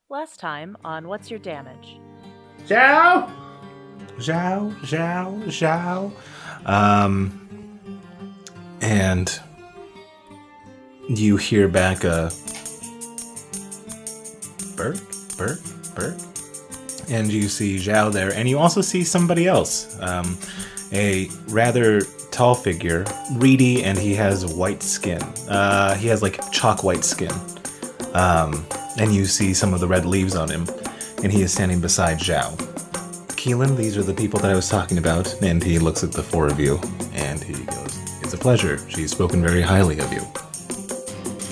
Last time on What's Your Damage? Zhao! Zhao, Zhao, Zhao. And you hear back a Burke. And you see Zhao there, and you also see somebody else. A rather tall figure, reedy, and he has white skin. He has like chalk white skin. And you see some of the red leaves on him, and he is standing beside Zhao. Keelan, these are the people that I was talking about. And he looks at the four of you, and he goes, "It's a pleasure. She's spoken very highly of you."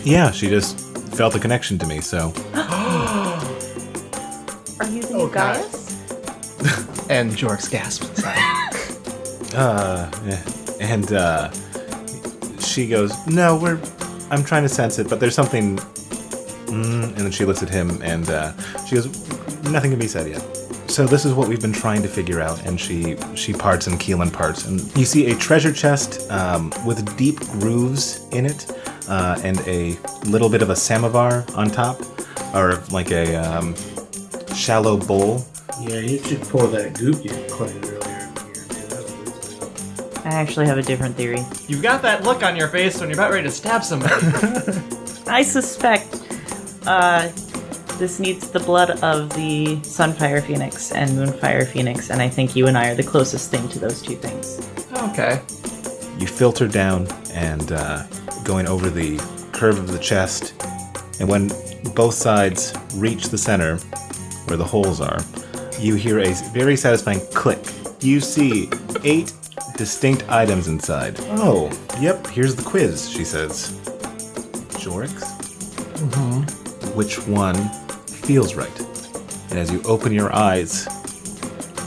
Yeah, she just felt a connection to me, so... Are you the new Gaius? And Jorrix gasped. She goes, "No, I'm trying to sense it, but there's something..." And then she looks at him, and she goes, "Nothing can be said yet." So this is what we've been trying to figure out, and she parts and Keelan parts. And you see a treasure chest with deep grooves in it, and a little bit of a samovar on top, or like a shallow bowl. Yeah, you should pour that goop you cleaned earlier. I actually have a different theory. You've got that look on your face when you're about ready to stab somebody. I suspect this needs the blood of the Sunfire Phoenix and Moonfire Phoenix, and I think you and I are the closest thing to those two things. Okay. You filter down and going over the curve of the chest, and when both sides reach the center, where the holes are, you hear a very satisfying click. You see 8 distinct items inside. "Oh, yep, here's the quiz," she says. "Jorrix? Which one feels right?" And as you open your eyes,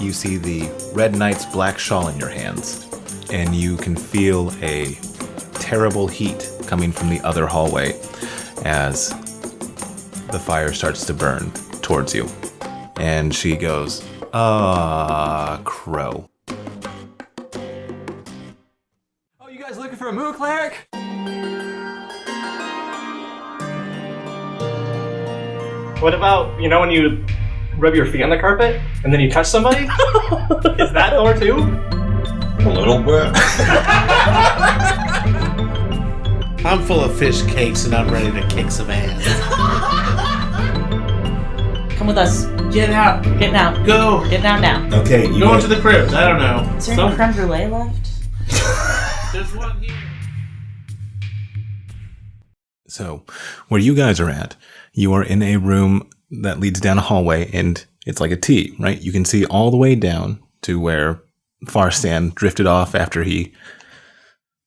you see the Red Knight's black shawl in your hands, and you can feel a terrible heat coming from the other hallway as the fire starts to burn towards you. And she goes, crow." Oh, you guys looking for a moon cleric? What about, when you rub your feet on the carpet and then you touch somebody? Is that Thor too? A little bit. I'm full of fish cakes and I'm ready to kick some ass. Come with us. Get out. Get out. Go. Get down now. Okay, you Go into the cribs. I don't know. Is there any creme brulee left? There's one here. So, where you guys are at, you are in a room that leads down a hallway, and it's like a T, right? You can see all the way down to where Farstand drifted off after he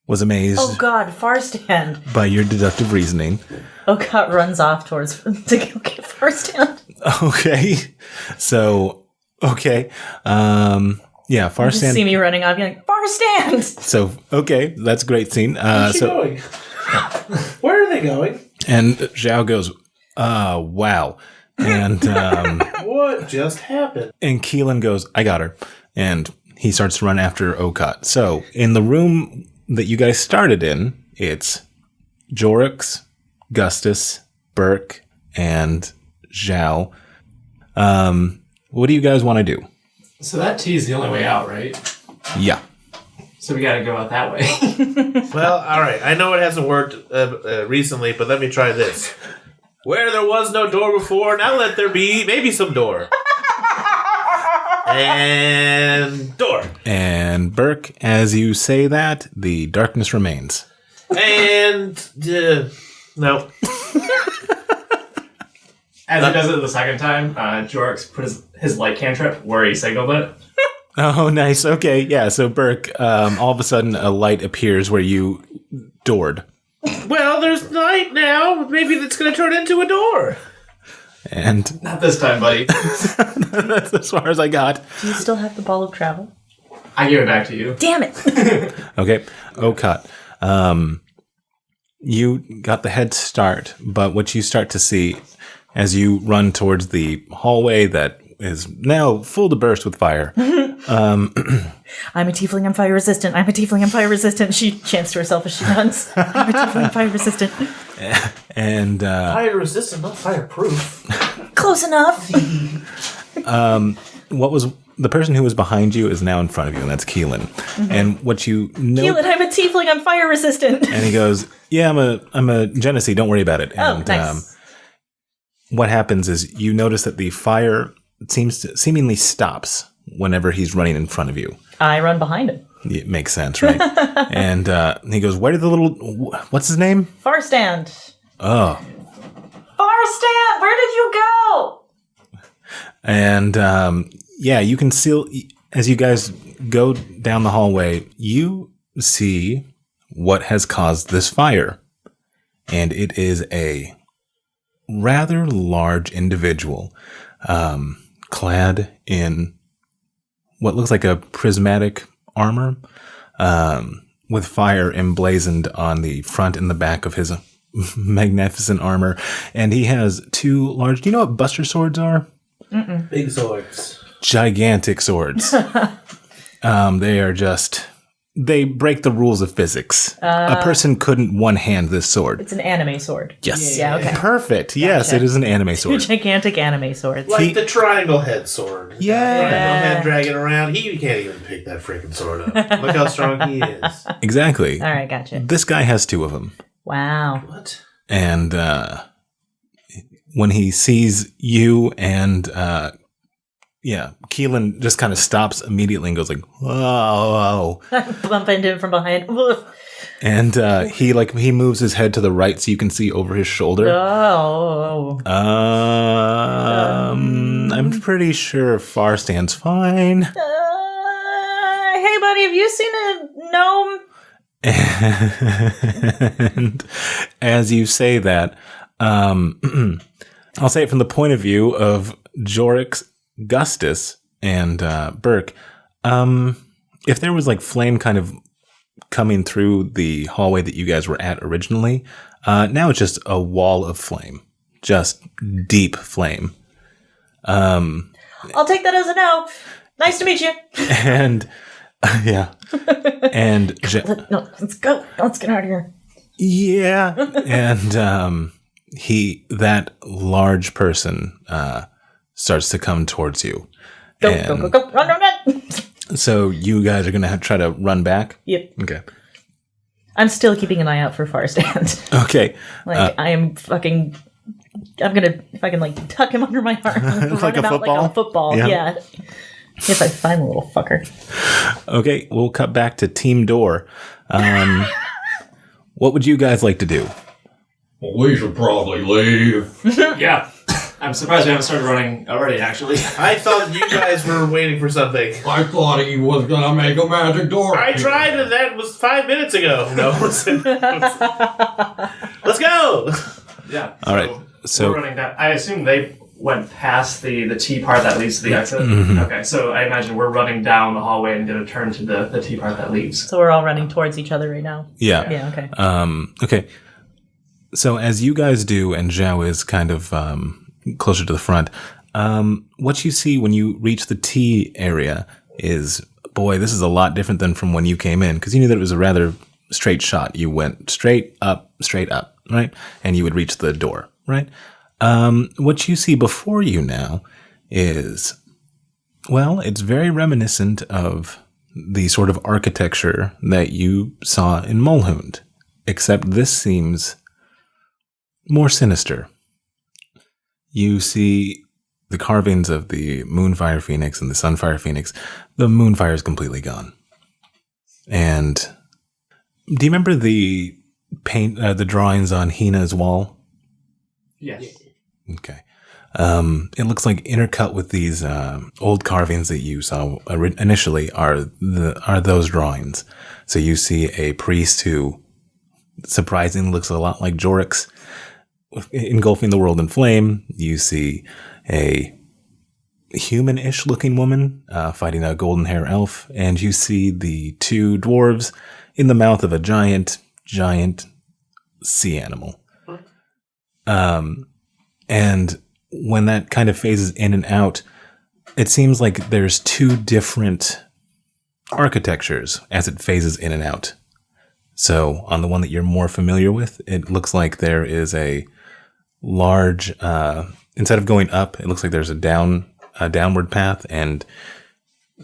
was amazed Oh god, Farstand. by your deductive reasoning. Okat runs off to go get Farstand. Okay. So, okay. Yeah, You just Farstand. see me running off, you're like, Farstand! So, okay, that's a great scene. Where's she going? Where are they going? And Zhao goes, wow. And What just happened? and Keelan goes, "I got her." And he starts to run after Okat. So, in the room that you guys started in, it's Jorrix, Gustus, Burke, and Zhao. What do you guys want to do? So that T is the only way out, right? Yeah. So we gotta go out that way. Well, all right. I know it hasn't worked recently, but let me try this. Where there was no door before, now let there be maybe some door. And door. And Burke, as you say that, the darkness remains. And no. As he does it the second time, Jorrix put his light cantrip where he signaled it. Oh, nice. Okay, yeah. So Burke, all of a sudden, a light appears where you doored, Well, there's light now. Maybe that's going to turn into a door. and Not this time, buddy. that's as far as I got. Do you still have the ball of travel? I give it back to you. Damn it! Okay, Okat, you got the head start, but what you start to see as you run towards the hallway that is now full to burst with fire. I'm a tiefling, I'm fire resistant. I'm a tiefling, I'm fire resistant. She chants to herself as she runs. I'm a tiefling, I'm fire resistant. And Fire resistant, not fireproof. Close close enough. What was the person who was behind you is now in front of you, and that's Keelan. Mm-hmm. And what you know, Keelan, I'm a tiefling. I'm fire resistant. And he goes, "Yeah, I'm a Genesee. Don't worry about it." And, nice. What happens is you notice that the fire seemingly stops whenever he's running in front of you. I run behind him. It makes sense, right? And he goes, "Where did the little? What's his name?" Farstand. Oh. Farstand, where did you go? And you can see as you guys go down the hallway, you see what has caused this fire, and it is a rather large individual, clad in what looks like a prismatic armor, with fire emblazoned on the front and the back of his magnificent armor. And he has two large... Do you know what buster swords are? Mm-mm. Big swords. Gigantic swords. They are just... They break the rules of physics. A person couldn't one-hand this sword. It's an anime sword. Yes. Yeah, okay. Perfect. Gotcha. Yes, it is an anime sword. Two gigantic anime swords. Like the triangle head sword. Yeah. Triangle head dragging around. He can't even pick that freaking sword up. Look how strong he is. Exactly. All right, gotcha. This guy has two of them. Wow. What? And when he sees you and Keelan just kind of stops immediately and goes like, "Whoa!" Bump into him from behind. And he moves his head to the right so you can see over his shoulder. Oh. I'm pretty sure Farstand's fine. Hey, buddy, have you seen a gnome? And as you say that, I'll say it from the point of view of Jorrix, Gustus, and Burke. If there was like flame kind of coming through the hallway that you guys were at originally, now it's just a wall of flame, just deep flame. I'll take that as a no. Nice to meet you. And yeah, and let's go. Let's get out of here. Yeah, and that large person starts to come towards you. Go, run. So you guys are going to try to run back? Yep. Okay. I'm still keeping an eye out for Farstand. Okay. I am fucking... I'm going to fucking like tuck him under my arm. Like a football? Like a football, yeah. If I find the little fucker. Okay, we'll cut back to Team Door. What would you guys like to do? Well, we should probably leave. Yeah. I'm surprised we haven't started running already, actually. I thought you guys were waiting for something. I thought he was gonna make a magic door. I tried and that was 5 minutes ago. No, listen. Let's go! Yeah. All right. So we're running down. I assume they went past the T part that leads to the exit. Mm-hmm. Okay, so I imagine we're running down the hallway and going to turn to the T part that leaves. So we're all running towards each other right now. yeah. Yeah, okay. Okay. So as you guys do, and Zhao is kind of closer to the front, what you see when you reach the T area is, boy, this is a lot different than from when you came in, because you knew that it was a rather straight shot. You went straight up, right? And you would reach the door, right? What you see before you now is, well, it's very reminiscent of the sort of architecture that you saw in Mulhund, except this seems more sinister. You see the carvings of the Moonfire Phoenix and the Sunfire Phoenix. The Moonfire is completely gone. And do you remember the the drawings on Hina's wall? Yes. Okay. It looks like intercut with these old carvings that you saw initially are those drawings. So you see a priest who surprisingly looks a lot like Jorrix, engulfing the world in flame. You see a human-ish looking woman fighting a golden hair elf, and you see the two dwarves in the mouth of a giant sea animal. And when that kind of phases in and out, it seems like there's two different architectures as it phases in and out. So on the one that you're more familiar with, it looks like there is a large instead of going up, it looks like there's a downward path, and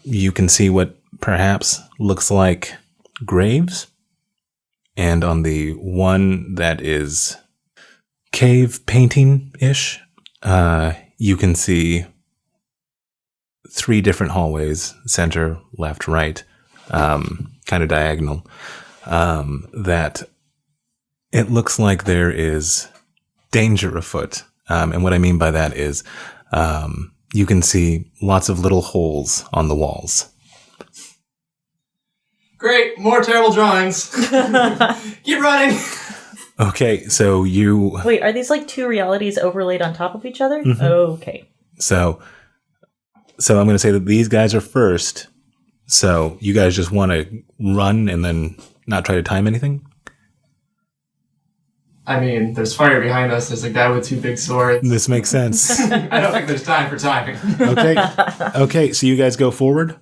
you can see what perhaps looks like graves. And on the one that is cave painting-ish, you can see 3 different hallways, center, left, right, kind of diagonal, that it looks like there is danger afoot. And what I mean by that is you can see lots of little holes on the walls. Great, more terrible drawings. Keep running. Okay, so you... Wait, are these like 2 realities overlaid on top of each other? Mm-hmm. Okay. So I'm going to say that these guys are first. So you guys just want to run and then not try to time anything? I mean, there's fire behind us. There's a guy with 2 big swords. This makes sense. I don't think there's time for timing. Okay, so you guys go forward.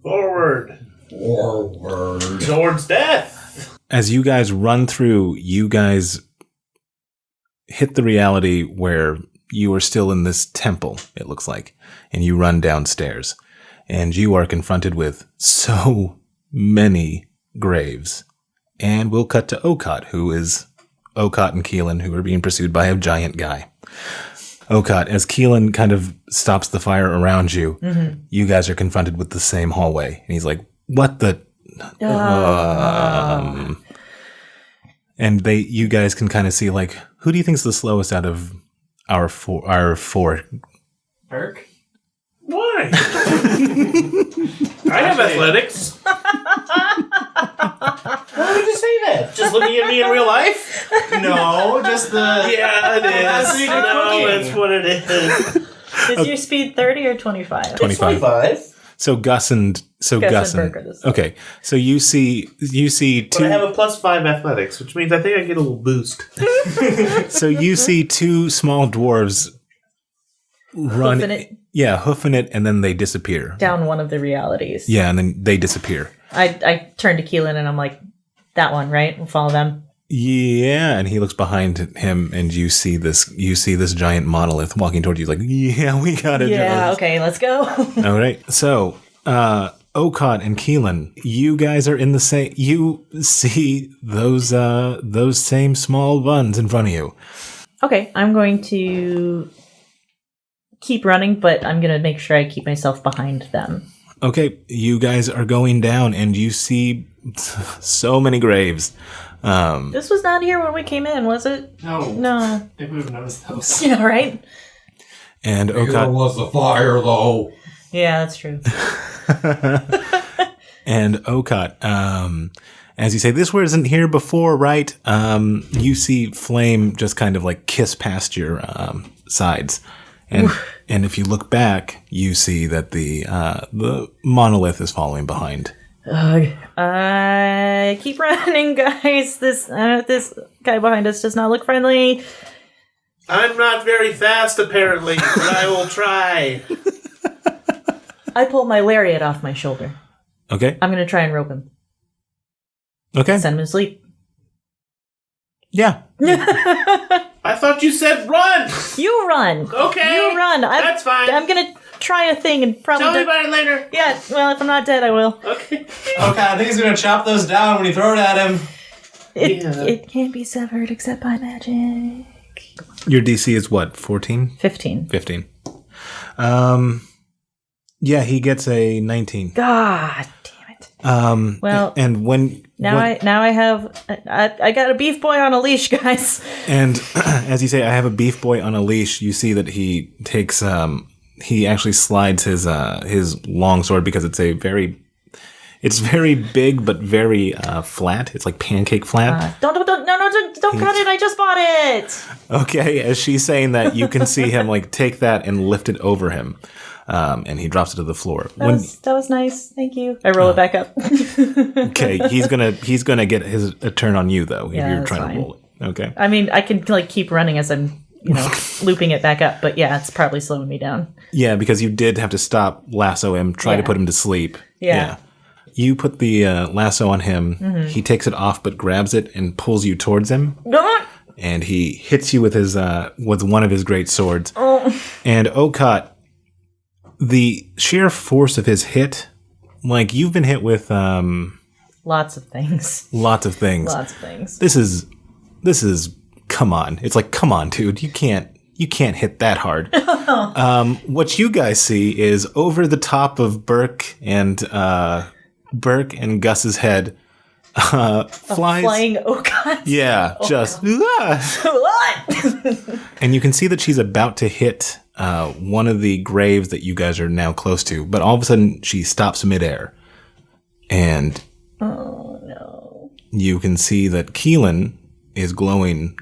Forward. Towards death. As you guys run through, you guys hit the reality where you are still in this temple, it looks like, and you run downstairs. And you are confronted with so many graves. And we'll cut to Okot, who is Okot and Keelan, who are being pursued by a giant guy. Okot, as Keelan kind of stops the fire around you, you guys are confronted with the same hallway. And he's like, what the... And you guys can kind of see, like, who do you think's the slowest out of our four? Burke? Why? I have athletics. Why would you say that? Just looking at me in real life? No, just the... Yeah, it is. That's No, that's what it is. Is your speed 30 or 25? 25. So Gus and Burke are the same. okay. So you see But I have two. a +5 athletics, which means I think I get a little boost. So you see 2 small dwarves run. Hoofing it. Yeah, hoofing it, and then they disappear. Down one of the realities. Yeah, and then they disappear. I turn to Keelan and I'm like, that one, right? We'll follow them. Yeah, and he looks behind him, and you see this giant monolith walking toward you. Like, yeah, we got it. Yeah, okay, let's go. All right. So, Okot and Keelan, you guys are in the same. You see those same small buns in front of you. Okay, I'm going to keep running, but I'm going to make sure I keep myself behind them. Okay, you guys are going down, and you see so many graves. This was not here when we came in, was it? No. No. They would have noticed those. Yeah, right? And There Okot was the fire, though. Yeah, that's true. and Okot, as you say, this wasn't here before, right? You see flame just kind of like kiss past your sides, and if you look back, you see that the monolith is following behind. Keep running, guys. This guy behind us does not look friendly. I'm not very fast, apparently, but I will try. I pull my lariat off my shoulder. Okay. I'm going to try and rope him. Okay. Send him to sleep. Yeah. I thought you said run! You run. Okay. You run. That's fine. I'm going to try a thing and probably... Tell me about it later. Yeah, well, if I'm not dead, I will. Okay. Okay, I think he's gonna chop those down when you throw it at him. It can't be severed except by magic. Your DC is what? 14? 15. 15. Yeah, he gets a 19. God damn it. Well, and I have I got a beef boy on a leash, guys. And as you say, I have a beef boy on a leash. You see that he takes he actually slides his long sword because it's very big but very flat. It's like pancake flat. Don't cut it. I just bought it. Okay, as she's saying that, you can see him like take that and lift it over him. And he drops it to the floor. That was nice. Thank you. I roll it back up. Okay, he's gonna get a turn on you though if Yeah, you're that's trying fine. to roll it. Okay. I mean, I can like keep running as I'm, looping it back up, but yeah, it's probably slowing me down. Yeah, because you did have to stop, lasso him, try to Yeah. put him to sleep. Yeah. You put the lasso on him. Mm-hmm. He takes it off, but grabs it and pulls you towards him. Don't. and he hits you with his with one of his great swords. Oh. And Okot, the sheer force of his hit, like you've been hit with Lots of things. lots of things. Lots of things. This is come on. It's like, come on, dude. You can't hit that hard. What you guys see is over the top of Burke and Gus's head flies. Flying Okot. Yeah, just. What? And you can see that she's about to hit one of the graves that you guys are now close to, but all of a sudden she stops midair. And Oh, no. you can see that Keelan is glowing.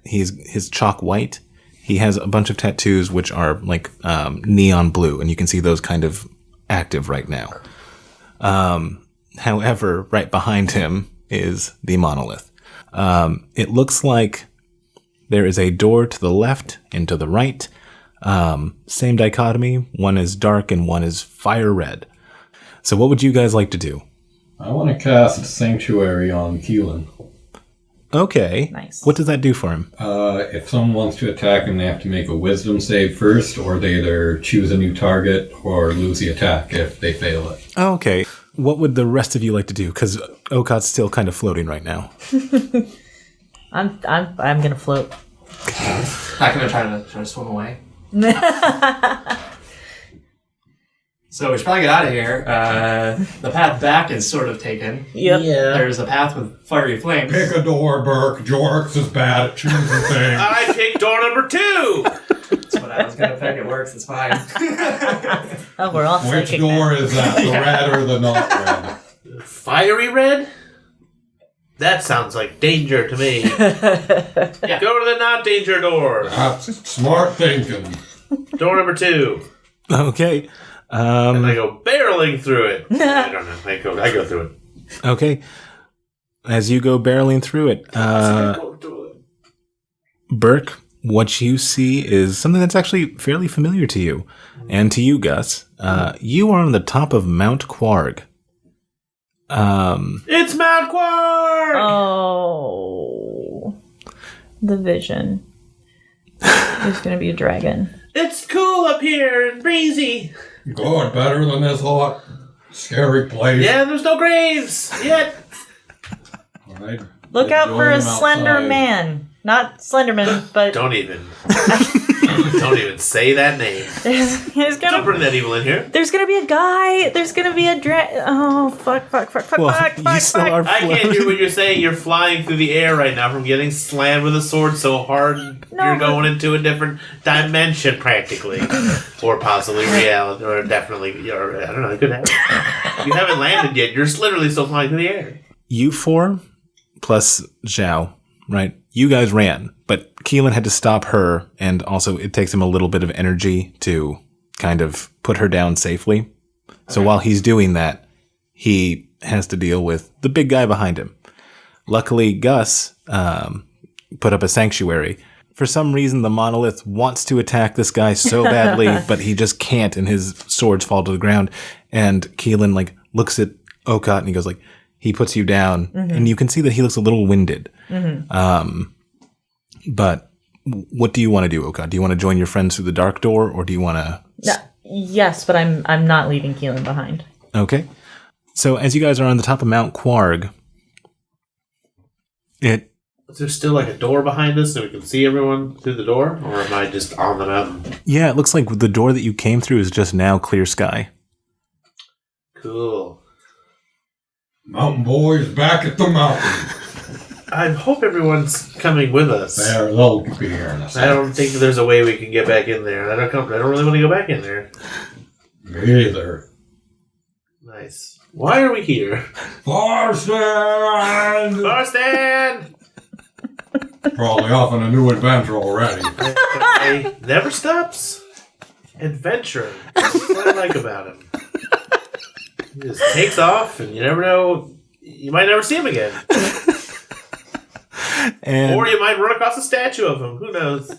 His chalk white. He has a bunch of tattoos which are like neon blue, and you can see those kind of active right now. However, right behind him is the monolith. It looks like there is a door to the left and to the right. Same dichotomy. One is dark and one is fire red. So what would you guys like to do? I want to cast Sanctuary on Keelan. Okay. Nice. What does that do for him? If someone wants to attack him, they have to make a wisdom save first, or they either choose a new target or lose the attack if they fail it. Okay. What would the rest of you like to do? Because Okot's still kind of floating right now. I'm gonna float. I'm gonna try to swim away. So we should probably get out of here. The path back is sort of taken. Yep. Yeah. There's a path with fiery flames. Pick a door, Burke. Jorrix is bad at choosing things. I picked door number 2. That's what I was gonna pick. It works. It's fine. Oh, we're all Which psychic door now. is that? The red or the not red? Fiery red? That sounds like danger to me. Go to the not danger door. That's smart thinking. Door number 2. Okay. And I go barreling through it. I don't know. I go through it. Okay. As you go barreling through it, Burke, what you see is something that's actually fairly familiar to you. And to you, Gus. You are on the top of Mount Quarg. It's Mount Quark! Oh. The vision. There's gonna be a dragon. It's cool up here and breezy. Good, better than this hot, scary place. Yeah, there's no graves yet. All right. Look out for a Enjoy them slender outside. man. Not Slenderman, but Don't even say that name. there's Don't gonna bring that evil in here. there's gonna be a guy. There's gonna be a Oh fuck! You still are I can't floating. hear what you're saying. You're flying through the air right now from getting slammed with a sword so hard you're going into a different dimension practically. Or possibly reality, or definitely, or I don't know, it could happen. You haven't landed yet. You're literally still flying through the air. You four plus Zhao, right? You guys ran, but Keelan had to stop her, and also it takes him a little bit of energy to kind of put her down safely. So while he's doing that, he has to deal with the big guy behind him. Luckily, Gus put up a sanctuary. For some reason, the monolith wants to attack this guy so badly, but he just can't, and his swords fall to the ground. And Keelan looks at Okot, and he goes he puts you down, and you can see that he looks a little winded. But what do you want to do, Okot? Do you want to join your friends through the dark door, or do you want to... yes, but I'm not leaving Keelan behind. Okay. So as you guys are on the top of Mount Quarg, Is there still a door behind us so we can see everyone through the door? Or am I just on the mountain? yeah, it looks like the door that you came through is just now clear sky. Cool. Mountain boys back at the mountain. I hope everyone's coming with us. They'll be here in a I second. don't think there's a way we can get back in there. I don't really want to go back in there. Me either. Nice. Why are we here? Farstand! Farstand! Probably off on a new adventure already. He never stops adventuring. That's what I like about him. He just takes off, and you never know. You might never see him again. And, Or you might run across a statue of him. Who knows?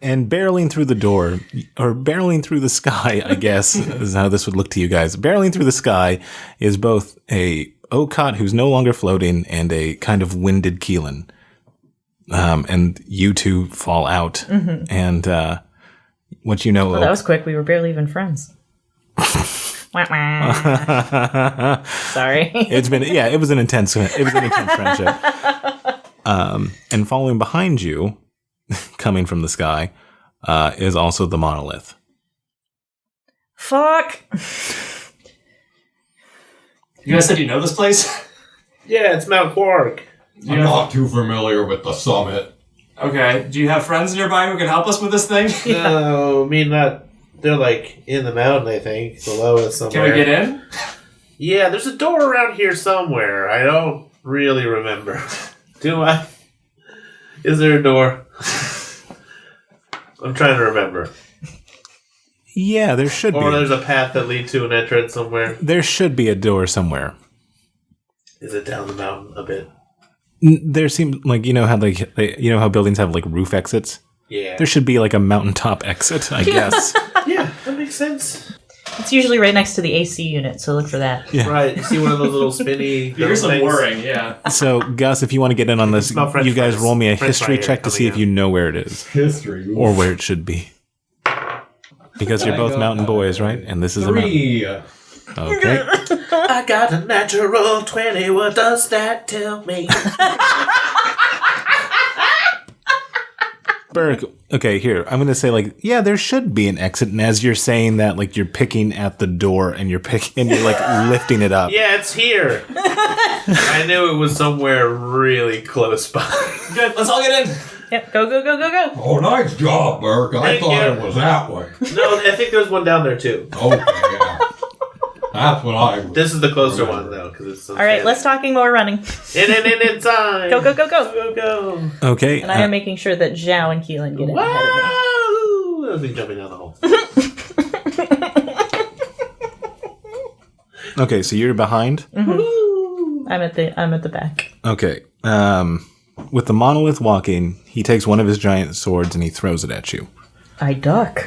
and barreling through the door, or barreling through the sky, I guess, is how this would look to you guys. Barreling through the sky is both a Okot who's no longer floating and a kind of winded Keelan. and you two fall out. And what you know... Well, that was quick. We were barely even friends. Wah, wah. Sorry. It was an intense friendship. And following behind you, coming from the sky, is also the monolith. Fuck. You guys said you know this place? Yeah, it's Mount Quark. I'm not too familiar with the summit. Okay. Do you have friends nearby who can help us with this thing? No, I mean, not. They're like in the mountain, I think, below us somewhere. Can we get in? Yeah, there's a door around here somewhere. I don't really remember. Do I? Is there a door? I'm trying to remember. Yeah, there should be. Or there's a path that leads to an entrance somewhere. There should be a door somewhere. Is it down the mountain a bit? There seems like, you know how buildings have like roof exits? Yeah. There should be like a mountaintop exit, I guess. Yeah, that makes sense. It's usually right next to the AC unit, so look for that. Yeah. Right, you see one of those little spinny... Here's some things? whirring, yeah. So, Gus, if you want to get in on this, Smell French you guys fries. roll me a French history fry check to see if coming you know where it is. History. Ooh. Or where it should be. Because you're both mountain boys, right? And this is a mountain. 3. Okay. I got a natural 20, what does that tell me? Burke, okay, here. I'm going to say, like, yeah, there should be an exit. And as you're saying that, like, you're picking at the door and you're like, lifting it up. Yeah, it's here. I knew it was somewhere really close by. Good, let's all get in. Yep, go, go, go, go, go. Oh, nice job, Burke. I Thank thought you. it was that way. No, I think there's one down there, too. Okay, yeah. That's what I was. This is the closer one, though, because it's... All right, less talking, more running. Inside. Go, go, go, go. Go, go. Okay. And I am making sure that Zhao and Keelan get in ahead of me. Woo! That was me jumping down the hole. Okay, so you're behind? I'm at the back. Okay. With the monolith walking, he takes one of his giant swords and he throws it at you. I duck.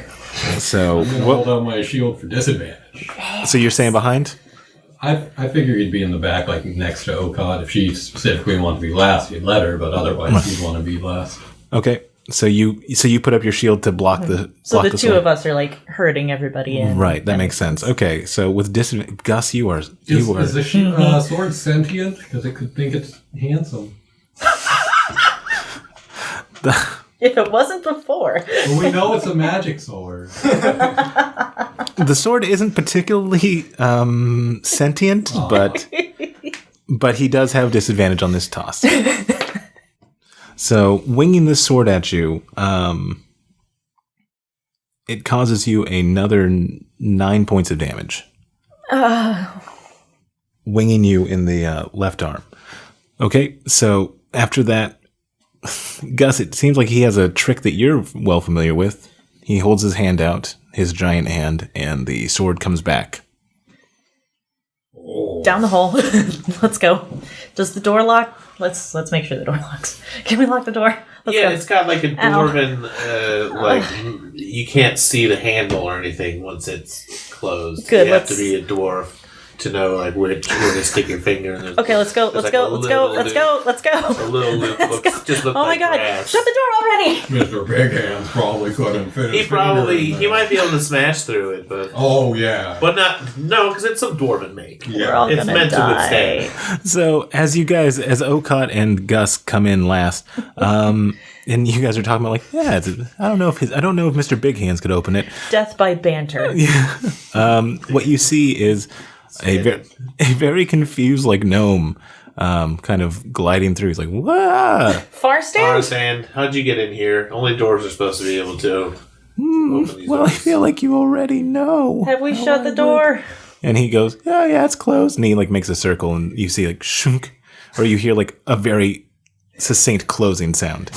So, I'm gonna hold out my shield for disadvantage. so you're staying behind? I figure he'd be in the back, like next to Okad. If she specifically wanted to be last, you'd let her, but otherwise you'd want to be last. Okay. So you put up your shield to block the So block the two sword. of us are like herding everybody in. Right, that makes sense. Okay, so with disadvantage, Gus, you are. Is the sword sentient? Because it could think it's handsome. If it wasn't before. Well, we know it's a magic sword. The sword isn't particularly sentient, but he does have disadvantage on this toss. So winging this sword at you, it causes you another 9 points of damage. Winging you in the left arm. Okay, so after that, Gus, it seems like he has a trick that you're well familiar with. He holds his hand out, his giant hand, and the sword comes back. Down the hole. Let's go. Does the door lock? Let's make sure the door locks. Can we lock the door? Let's Yeah, go. it's got like a dwarven, like, you can't see the handle or anything once it's closed. Good, You have let's- to be a dwarf to know like where to stick your finger. And Okay, let's go. there's Let's like go. a Let's go. little Let's loop. go. Let's go. A little loop just looked Oh my like god! grass. Shut the door already! Mr. Big Hands probably couldn't fit his finger in He there. might be able to smash through it, but Oh, yeah. no, because it's some dwarven make. Yeah. We're all It's gonna meant to die. withstand. So as Okot and Gus come in last, and you guys are talking about like, yeah, I don't know if Mr. Big Hands could open it. Death by banter. What you see is a very confused like gnome, kind of gliding through. He's like, "Wah!" Farstand? Farstand, how'd you get in here? Only dwarves are supposed to be able to open these Well, I doors. feel like you already know. Have we shut the door? And he goes, "Oh yeah, it's closed." And he like makes a circle, and you see like shunk, or you hear like a very succinct closing sound.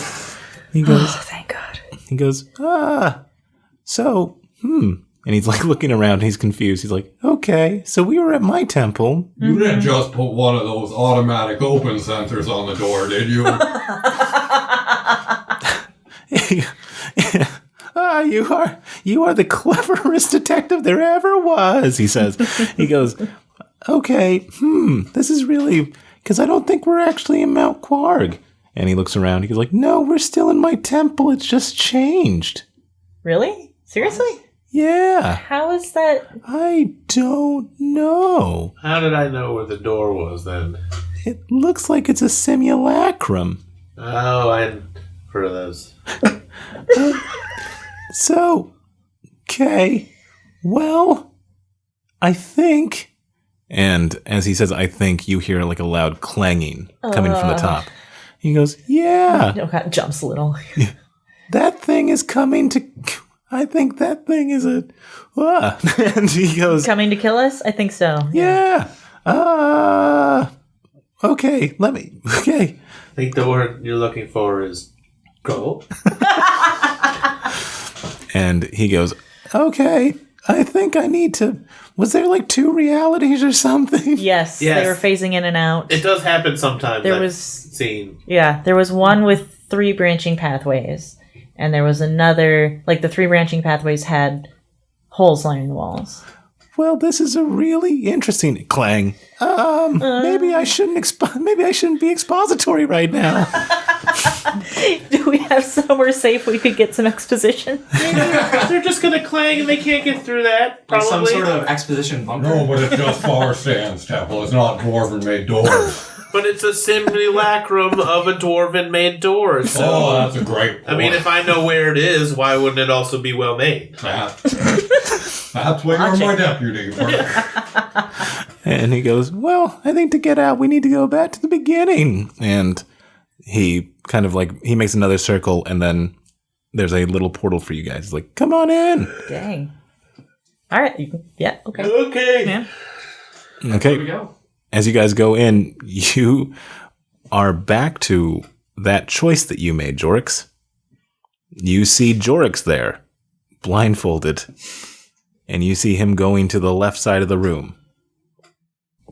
He goes, Oh, thank God. And he's like looking around. He's confused. He's like, okay, so we were at my temple. You didn't just put one of those automatic open sensors on the door, did you? You are the cleverest detective there ever was, he says. He goes, okay, this is really, because I don't think we're actually in Mount Quarg. And he looks around. He's like, no, we're still in my temple. It's just changed. Really? Seriously? Yeah. How is that? I don't know. How did I know where the door was then? It looks like it's a simulacrum. Oh, I hadn't heard of those. So, okay. Well, I think... And as he says, I think, you hear like a loud clanging coming from the top. He goes, yeah. Oh, God, jumps a little. That thing is coming to... I think that thing is a... And he goes... Coming to kill us? I think so. Yeah. Okay, let me... Okay. I think the word you're looking for is go. And he goes, okay, I think I need to... Was there like 2 realities or something? Yes, Yes. they were phasing in and out. It does happen sometimes. There I've was- seen. Yeah, there was one with 3 branching pathways. And there was another, like the 3 branching pathways had holes lining the walls. Well, this is a really interesting clang. Maybe I shouldn't be expository right now. Do we have somewhere safe we could get some exposition? They're just gonna clang and they can't get through that. Like Probably. some sort of exposition bunker. No, but it's just Farstand's temple. It's not dwarven-made doors. But it's a simulacrum of a dwarven-made door. So Oh, that's a great point. I mean, if I know where it is, why wouldn't it also be well made? That's why you're my deputy. And he goes, well, I think to get out, we need to go back to the beginning. And he kind of like, he makes another circle, and then there's a little portal for you guys. He's like, come on in. Dang. All right. Yeah, okay. Okay. Yeah. Okay. Here we go. As you guys go in, you are back to that choice that you made, Jorrix. You see Jorrix there, blindfolded, and you see him going to the left side of the room.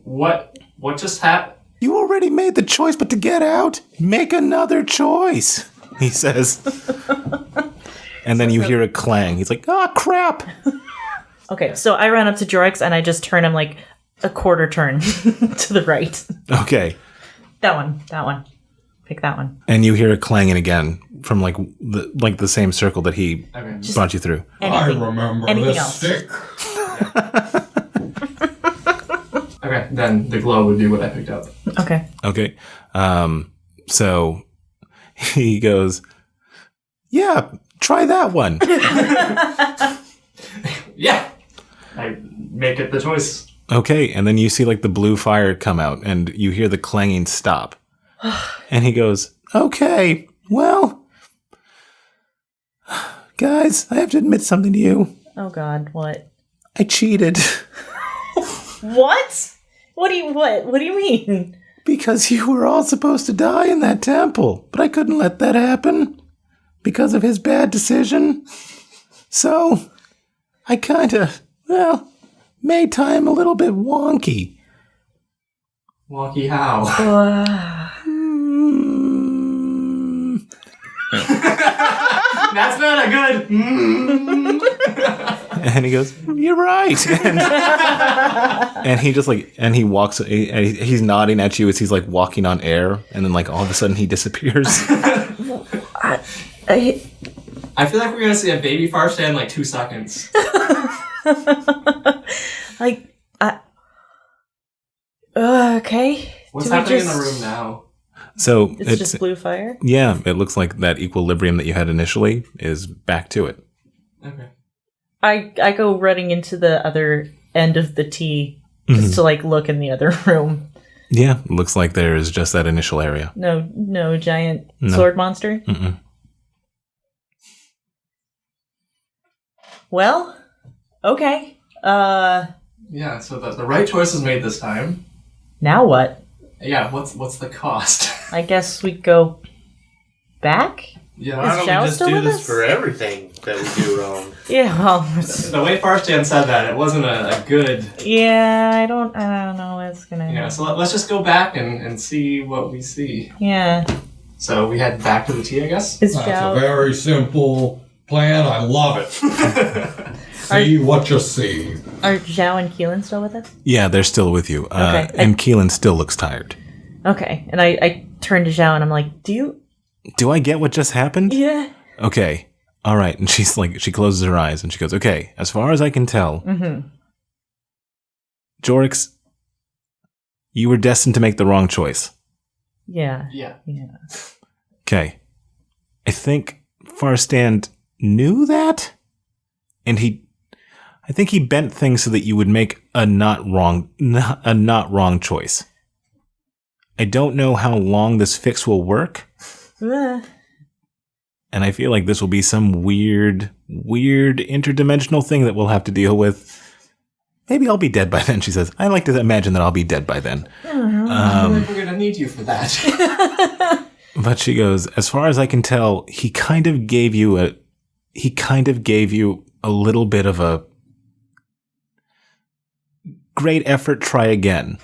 What just happened? You already made the choice, but to get out, make another choice, he says. And then you hear a clang. He's like, ah, crap. Okay, so I run up to Jorrix and I just turn him like a quarter turn to the right. Okay. That one. Pick that one. And you hear a clanging again from like the same circle that he Okay. brought you through. I Anything. remember anything this else? stick. Okay, then the glow would be what I picked up. Okay. Okay. So he goes, yeah, try that one. Yeah. I make it the choice. Okay. And then you see like the blue fire come out and you hear the clanging stop. And he goes, okay, well, guys, I have to admit something to you. Oh God, what? I cheated What? What do you mean? because you were all supposed to die in that temple, but I couldn't let that happen because of his bad decision. So I kind of, made time a little bit wonky. Wonky how? That's not a good. And he goes, you're right. And he just like, and he walks, he's nodding at you as he's like walking on air. And then like all of a sudden he disappears. I I feel like we're gonna see a baby Farstand in like 2 seconds. okay. What's Do we happening in just- the room now? So It's just blue fire? yeah, it looks like that equilibrium that you had initially is back to it. Okay. I go running into the other end of the T just to like look in the other room. Yeah, it looks like there is just that initial area. No giant No. sword monster. Mm-mm. Well, okay. Yeah. So the right choice was made this time. Now what? Yeah. What's the cost? I guess we go back? Yeah. Why don't Zhao we just still do with this us? for everything that we do wrong? Yeah, well, The way Farstand said that, it wasn't a good. yeah, I don't know what's gonna Yeah. So let's just go back and see what we see. Yeah. So we head back to the T, I guess. Is That's a Zhao very simple plan. I love it. See what you see. are Zhao and Keelan still with us? Yeah, they're still with you. Okay. And Keelan still looks tired. Okay. And I turn to Zhao and I'm like, do I get what just happened? Yeah. Okay. All right. And she's like, she closes her eyes and she goes, okay, as far as I can tell, Jorrix, you were destined to make the wrong choice. Yeah. Yeah. Okay. I think Farstand knew that? And I think he bent things so that you would make a not wrong choice. I don't know how long this fix will work. And I feel like this will be some weird interdimensional thing that we'll have to deal with. Maybe I'll be dead by then, she says. I like to imagine that I'll be dead by then. I feel like we're going to need you for that. But she goes, as far as I can tell, he kind of gave you a little bit of a great effort, try again.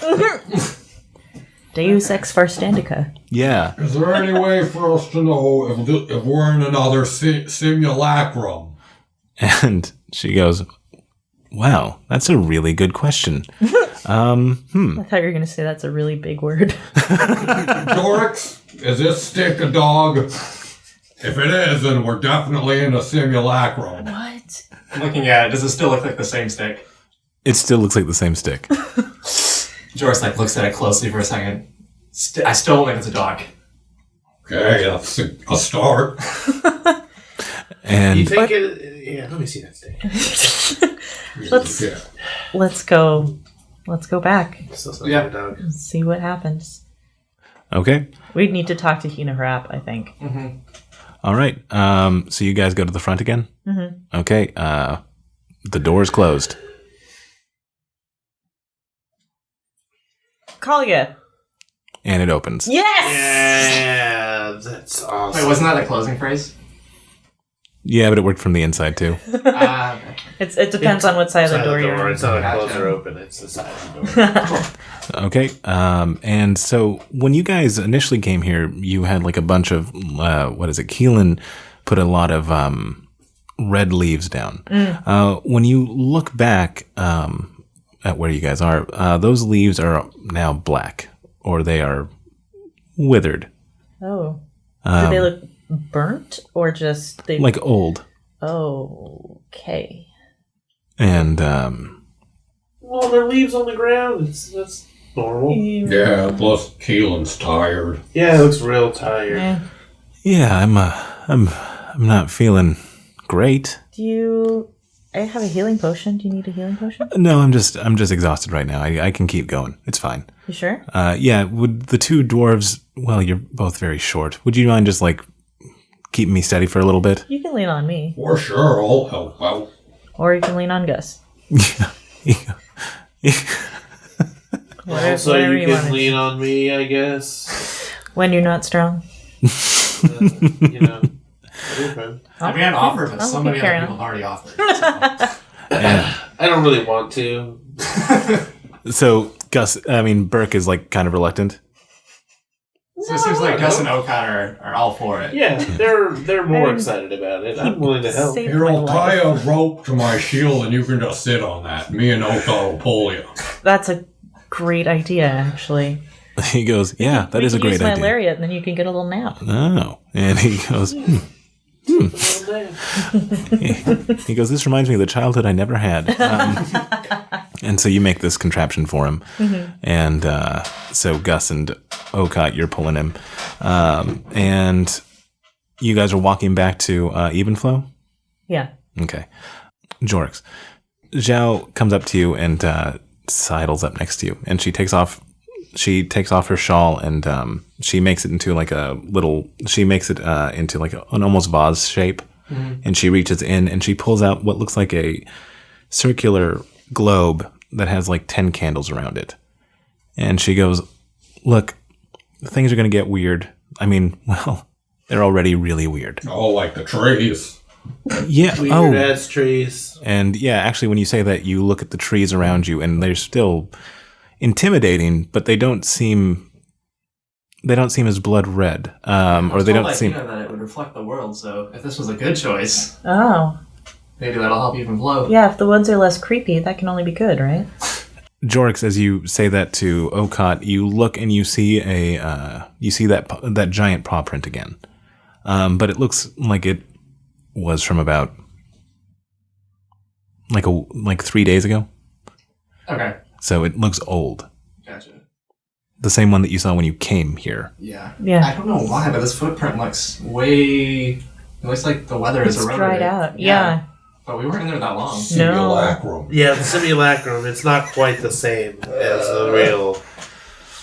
Deus ex Farstandica. Yeah. Is there any way for us to know if we're in another simulacrum? And she goes, wow, that's a really good question. I thought you were going to say that's a really big word. Jorrix, is this stick a dog? If it is, then we're definitely in a simulacrum. What? I'm looking at it. Does it still look like the same stick? It still looks like the same stick. Jorrix looks at it closely for a second. I still don't think it's a dog. Okay, that's a start. And You think it? Yeah, let me see that stick. Let's go back Still sounds like a dog. and see what happens. okay. We'd need to talk to Hina Harap, I think. All right. So you guys go to the front again? Mm-hmm. Okay. The door's closed. Kalia. And it opens. Yes! Yeah, that's awesome. Wait, wasn't that a closing phrase? Yeah, but it worked from the inside too. It depends on what side of the door you're in. It's not a close or open. It's the side of the door. Okay. And so when you guys initially came here, you had like a bunch of, Keelan put a lot of red leaves down. When you look back at where you guys are, those leaves are now black, or they are withered. Oh. Do they look burnt or just they Like old. Oh, okay. And Well, there are leaves on the ground. That's normal. Yeah, plus Keelan's tired. Yeah, it looks real tired. yeah, I'm not feeling great. I have a healing potion. Do you need a healing potion? No, I'm just exhausted right now. I can keep going. It's fine. You sure? Yeah, would the two dwarves, well, you're both very short. Would you mind just like keeping me steady for a little bit? You can lean on me. For sure, I'll help out. Or you can lean on Gus. Also, Whatever you want can to lean on me, I guess. When you're not strong. You know. Okay. I mean, I'd offer, but I'll so many keep other carrying people have already offered. So. I don't really want to. So Burke is like kind of reluctant. So it seems like Gus and Okon are all for it. Yeah, they're more excited about it. I'm willing to help. Saved Here, my I'll tie life. a rope to my shield and you can just sit on that. Me and Okon will pull you. That's a great idea, actually. He goes, yeah, that is a great use my idea. lariat, and then you can get a little nap. Oh, and he goes, he goes, this reminds me of the childhood I never had. And so you make this contraption for him. And so Gus and Okot, you're pulling him. And you guys are walking back to Evenflow? Yeah. Okay. Jorrix. Zhao comes up to you and sidles up next to you. And she takes off her shawl and she makes it into like an almost vase shape. And she reaches in and she pulls out what looks like a circular globe that has like 10 candles around it. And she goes, look, things are going to get weird. I mean, well, they're already really weird. Oh, like the trees. Yeah. Weird ass trees. And yeah, actually, when you say that, you look at the trees around you and they're still intimidating, but they don't seem as blood red. Or they don't seem. that it would reflect the world, so if this was a good choice, Oh. maybe that'll help even flow. Yeah, if the woods are less creepy, that can only be good, right? Jorrix, as you say that to Okot, you look and you see that giant paw print again. But it looks like it was from about like 3 days ago. Okay. So it looks old. Gotcha. The same one that you saw when you came here. Yeah. Yeah. I don't know why, but this footprint looks It looks like the weather is It's eroded. dried out. Yeah. But we weren't in there that long. Simulacrum. Yeah, the simulacrum, it's not quite the same as the real.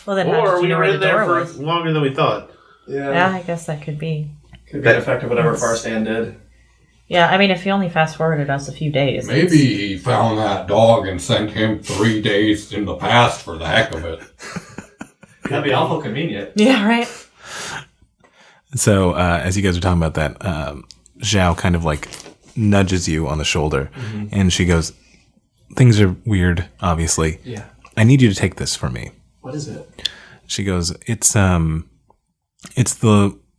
Well, then how Or did we you know were where in the there door for was? longer than we thought. Yeah, I guess that could be. Could be an effect of whatever Farstand did. Yeah, I mean, if you only fast forwarded us a few days. Maybe he found that dog and sent him 3 days in the past for the heck of it. That'd be awful convenient. Yeah, right? So as you guys are talking about that, Zhao kind of like nudges you on the shoulder, and she goes, "Things are weird, obviously. Yeah. I need you to take this for me." What is it? She goes, It's the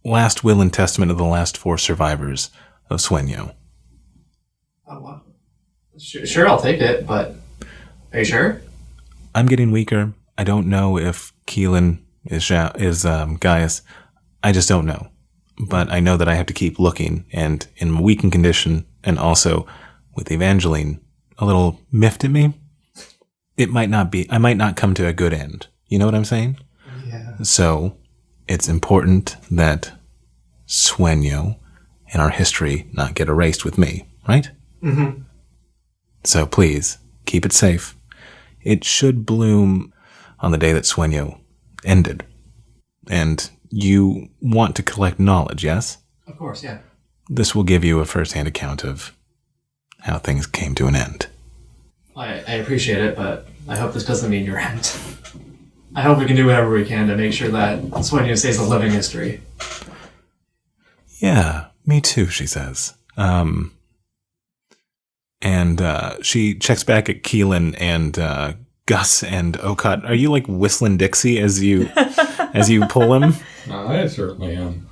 last will and testament of the last 4 survivors of Sueño." Oh, wow. Sure, I'll take it, but are you sure? I'm getting weaker. I don't know if Keelan is Gaius. I just don't know. But I know that I have to keep looking, and in a weakened condition, and also with Evangeline a little miffed at me, I might not come to a good end. You know what I'm saying? Yeah. So it's important that Sueño and our history not get erased with me, right? Mm-hmm. So please, keep it safe. It should bloom on the day that Sueño ended. And you want to collect knowledge, yes? Of course, yeah. This will give you a first-hand account of how things came to an end. I appreciate it, but I hope this doesn't mean your end. I hope we can do whatever we can to make sure that Sueño stays a living history. Yeah, me too, she says. And she checks back at Keelan and Gus and Okot. Are you like whistling Dixie as you pull him? I certainly am.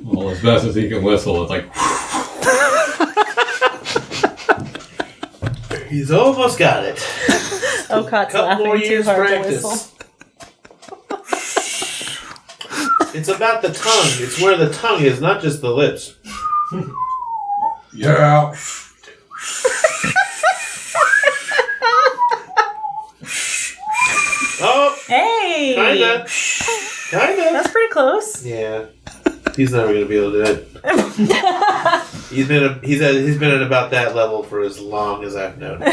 Well, as best as he can whistle, it's like... He's almost got it. Okot's Couple more laughing too years hard to practice. whistle. It's about the tongue. It's where the tongue is, not just the lips. Yeah. Oh, Hey! kinda. That's pretty close. Yeah, he's never gonna be able to do it. He's been at about that level for as long as I've known him.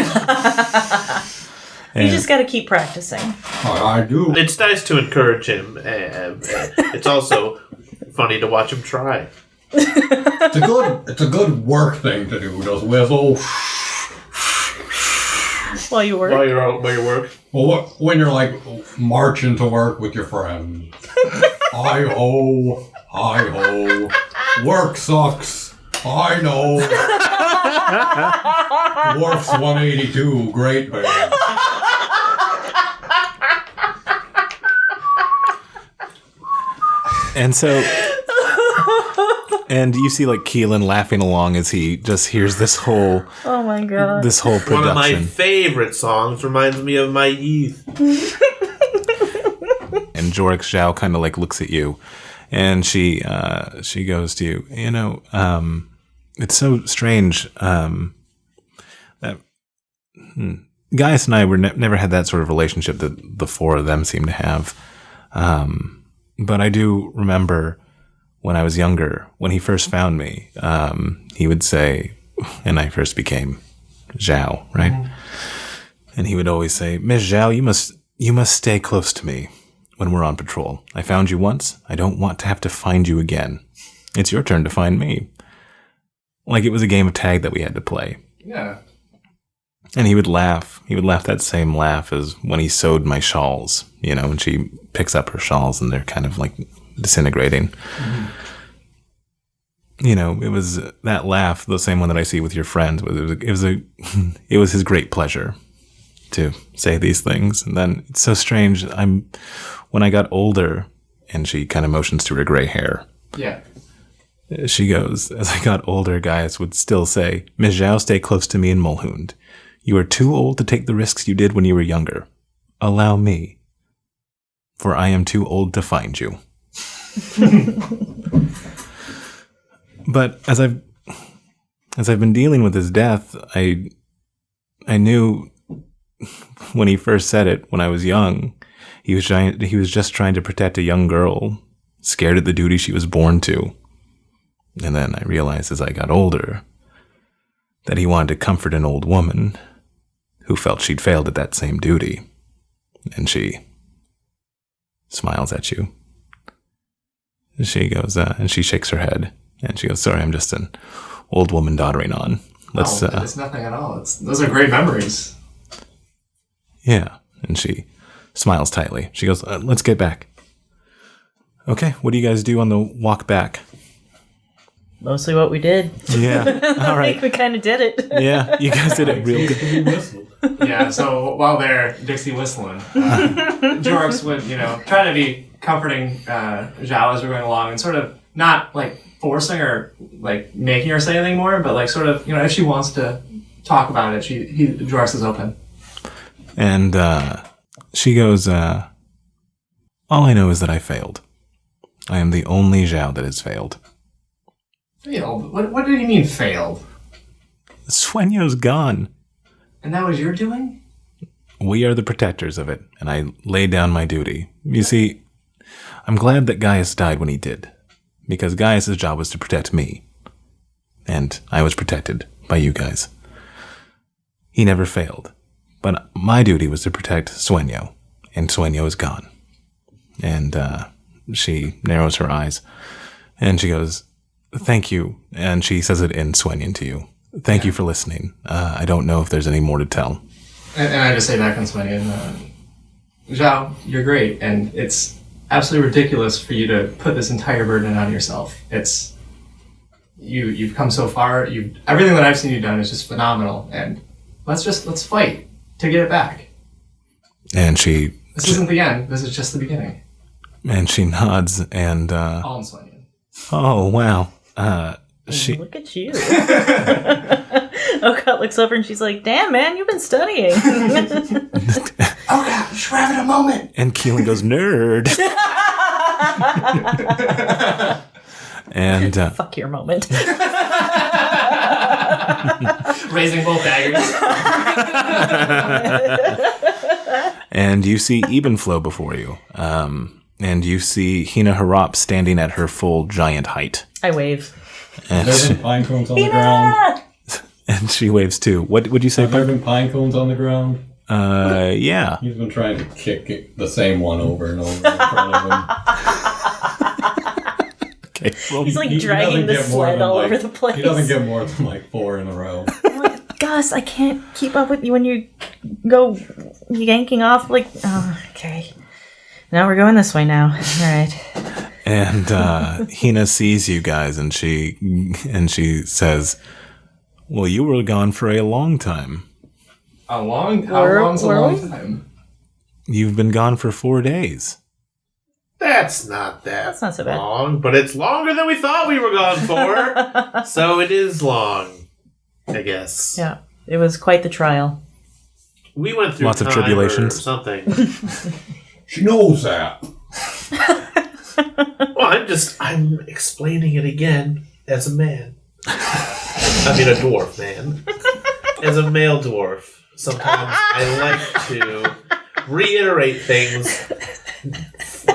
You just gotta keep practicing. I do. It's nice to encourage him. It's also funny to watch him try. It's a good work thing to do. Just whistle. While you work. While you're work. Well, when you're like marching to work with your friends. Hi ho, hi ho. Work sucks. I know. Dwarfs 182, great band. And so, and you see like Keelan laughing along as he just hears this whole Oh my god. production. One of my favorite songs reminds me of my youth. And Jorrix Zhao kind of like looks at you, and she goes to you. You know, it's so strange that Gaius and I were never had that sort of relationship that the 4 of them seem to have. But I do remember when I was younger, when he first found me, he would say, and I first became Zhao, right? Mm-hmm. And he would always say, "Miss Zhao, you must stay close to me when we're on patrol. I found you once. I don't want to have to find you again. It's your turn to find me." Like it was a game of tag that we had to play. Yeah. And he would laugh. He would laugh that same laugh as when he sewed my shawls, you know, and she picks up her shawls and they're kind of like disintegrating. Mm-hmm. You know, it was that laugh, the same one that I see with your friends. It was his great pleasure to say these things. And then it's so strange. When I got older, and she kind of motions to her gray hair. Yeah. She goes, as I got older, Gaius would still say, "Miss Zhao, stay close to me in Mulhund. You are too old to take the risks you did when you were younger. Allow me, for I am too old to find you. But as I've been dealing with his death, I knew when he first said it when I was young, he was just trying to protect a young girl, scared of the duty she was born to. And then I realized as I got older that he wanted to comfort an old woman who felt she'd failed at that same duty. And she smiles at you. She goes, and she shakes her head. And she goes, sorry, I'm just an old woman doddering on. It's nothing at all. Those are great memories. Yeah. And she smiles tightly. She goes, let's get back. Okay, what do you guys do on the walk back? Mostly what we did. Yeah, all I right. think we kind of did it. Yeah, you guys did it real good. Yeah, so while they're Dixie whistling, Jorrix would, try to be comforting Zhao as we're going along and sort of not, forcing or, making her say anything more, but, sort of, if she wants to talk about it, Jorrix is open. And she goes, all I know is that I failed. I am the only Zhao that has failed. Failed? What did you mean failed? Sueño's gone. And that was your doing? We are the protectors of it, and I laid down my duty. You see, I'm glad that Gaius died when he did, because Gaius' job was to protect me. And I was protected by you guys. He never failed. But my duty was to protect Sueño, and Sueño is gone. And she narrows her eyes, and she goes, thank you. And she says it in Sueñan to you. Thank you for listening. I don't know if there's any more to tell. And I just say back in Sueñan, Zhao, you're great, and it's absolutely ridiculous for you to put this entire burden on yourself. It's you've come so far. Everything that I've seen you done is just phenomenal, and let's fight to get it back. And this isn't the end. This is just the beginning. And she nods and All in Sueñan. oh wow. Look at you. Okut looks over and she's like, damn, man, you've been studying. Oh, God, just having a moment. And Keelan goes, nerd. And fuck your moment. Raising both daggers. And you see Ebenflow before you. And you see Hina Harap standing at her full giant height. I wave. And There's been pine cones on the ground. and she waves too. What would you say, Have there Parker? been pine cones on the ground? Yeah. He's been trying to kick the same one over and over in front of him. Okay. Well, He's He dragging doesn't the get more sled than, all over the place. He doesn't get more than 4 in a row. I'm like, Gus, I can't keep up with you when you go yanking off. Okay. Now we're going this way now. All right. And Hina sees you guys, and she says, "Well, you were gone for a long time. How long's a long time? You've been gone for 4 days." That's not That's not so bad. long, but it's longer than we thought we were gone for. So it is long, I guess. Yeah. It was quite the trial. We went through Lots of time tribulations. or something. She knows that. Well, I'm explaining it again as a man. I mean, a dwarf man. As a male dwarf, sometimes I like to reiterate things,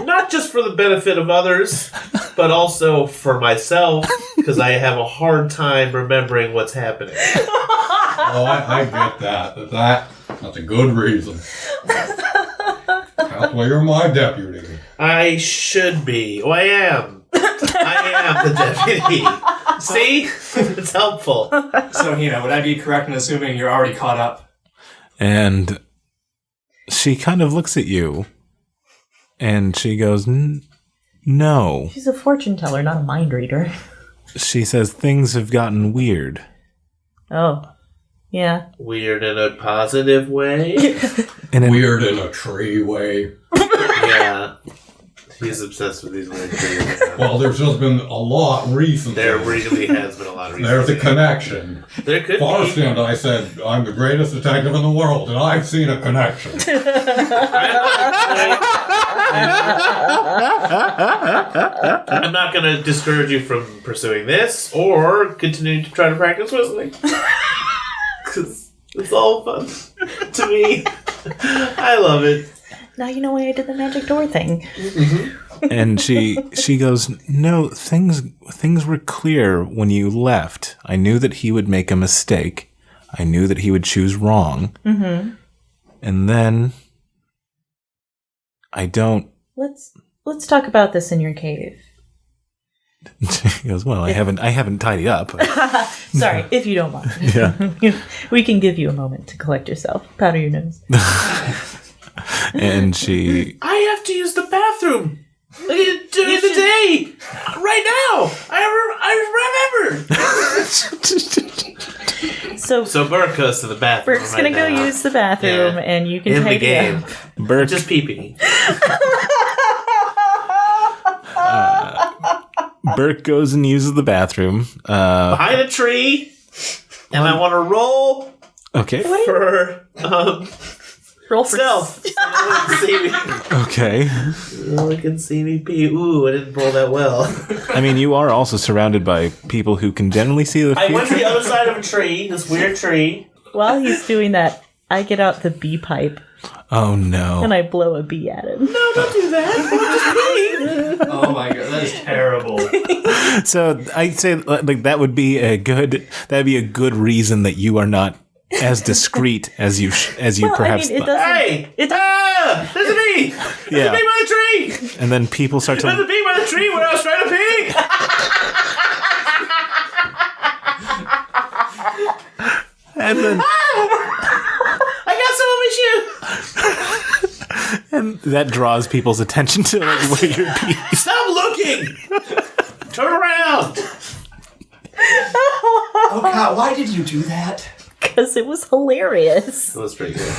not just for the benefit of others, but also for myself, because I have a hard time remembering what's happening. Oh, I get that. That's a good reason. That's why you're my deputy. I should be. Oh, I am. I am the deputy. See? It's helpful. So, would I be correct in assuming you're already caught up? And she kind of looks at you, and she goes, "No." She's a fortune teller, not a mind reader. She says things have gotten weird. Oh. Yeah. Weird in a positive way. And Weird in a tree way. Yeah. He's obsessed with these weird trees. Well, there's just been a lot recently. There really has been a lot of reasons. There's a connection. There could be. Farstand, I said, I'm the greatest detective in the world, and I've seen a connection. I'm not going to discourage you from pursuing this or continuing to try to practice whistling. Because it's all fun to me. I love it. Now you know why I did the magic door thing. And she goes, no, things were clear when you left. I knew that he would make a mistake. I knew that he would choose wrong. Mm-hmm. And then I don't. Let's talk about this in your cave. He goes, well, I haven't tidied up. Sorry, if you don't mind. Yeah. We can give you a moment to collect yourself. Powder your nose. And she. I have to use the bathroom during the day. Right now. I remembered. So Burke goes to the bathroom. Burke's gonna go use the bathroom, and you can in the tidy game. up. Burke. Just pee-pee. Burke goes and uses the bathroom. Behind a tree. And I want to roll Okay. for Roll for stealth. So no one can see me. Okay. No one can see me pee. Ooh, I didn't roll that well. I mean, you are also surrounded by people who can generally see the I future. went to the other side of a tree, this weird tree. While he's doing that, I get out the bee pipe Oh no. and I blow a bee at him. No, don't do that. Oh my god, that is terrible. So I'd say like that'd be a good reason that you are not as discreet as you Well, perhaps I mean, it thought. doesn't. Hey! It There's a bee! There's Yeah. a bee by the tree! And then people start There's a to bee by the tree when I was trying to pee! and then I got some on my shoe! and that draws people's attention to like where you're being. Stop looking! Turn around! Oh god, why did you do that? Because it was hilarious. That was pretty good.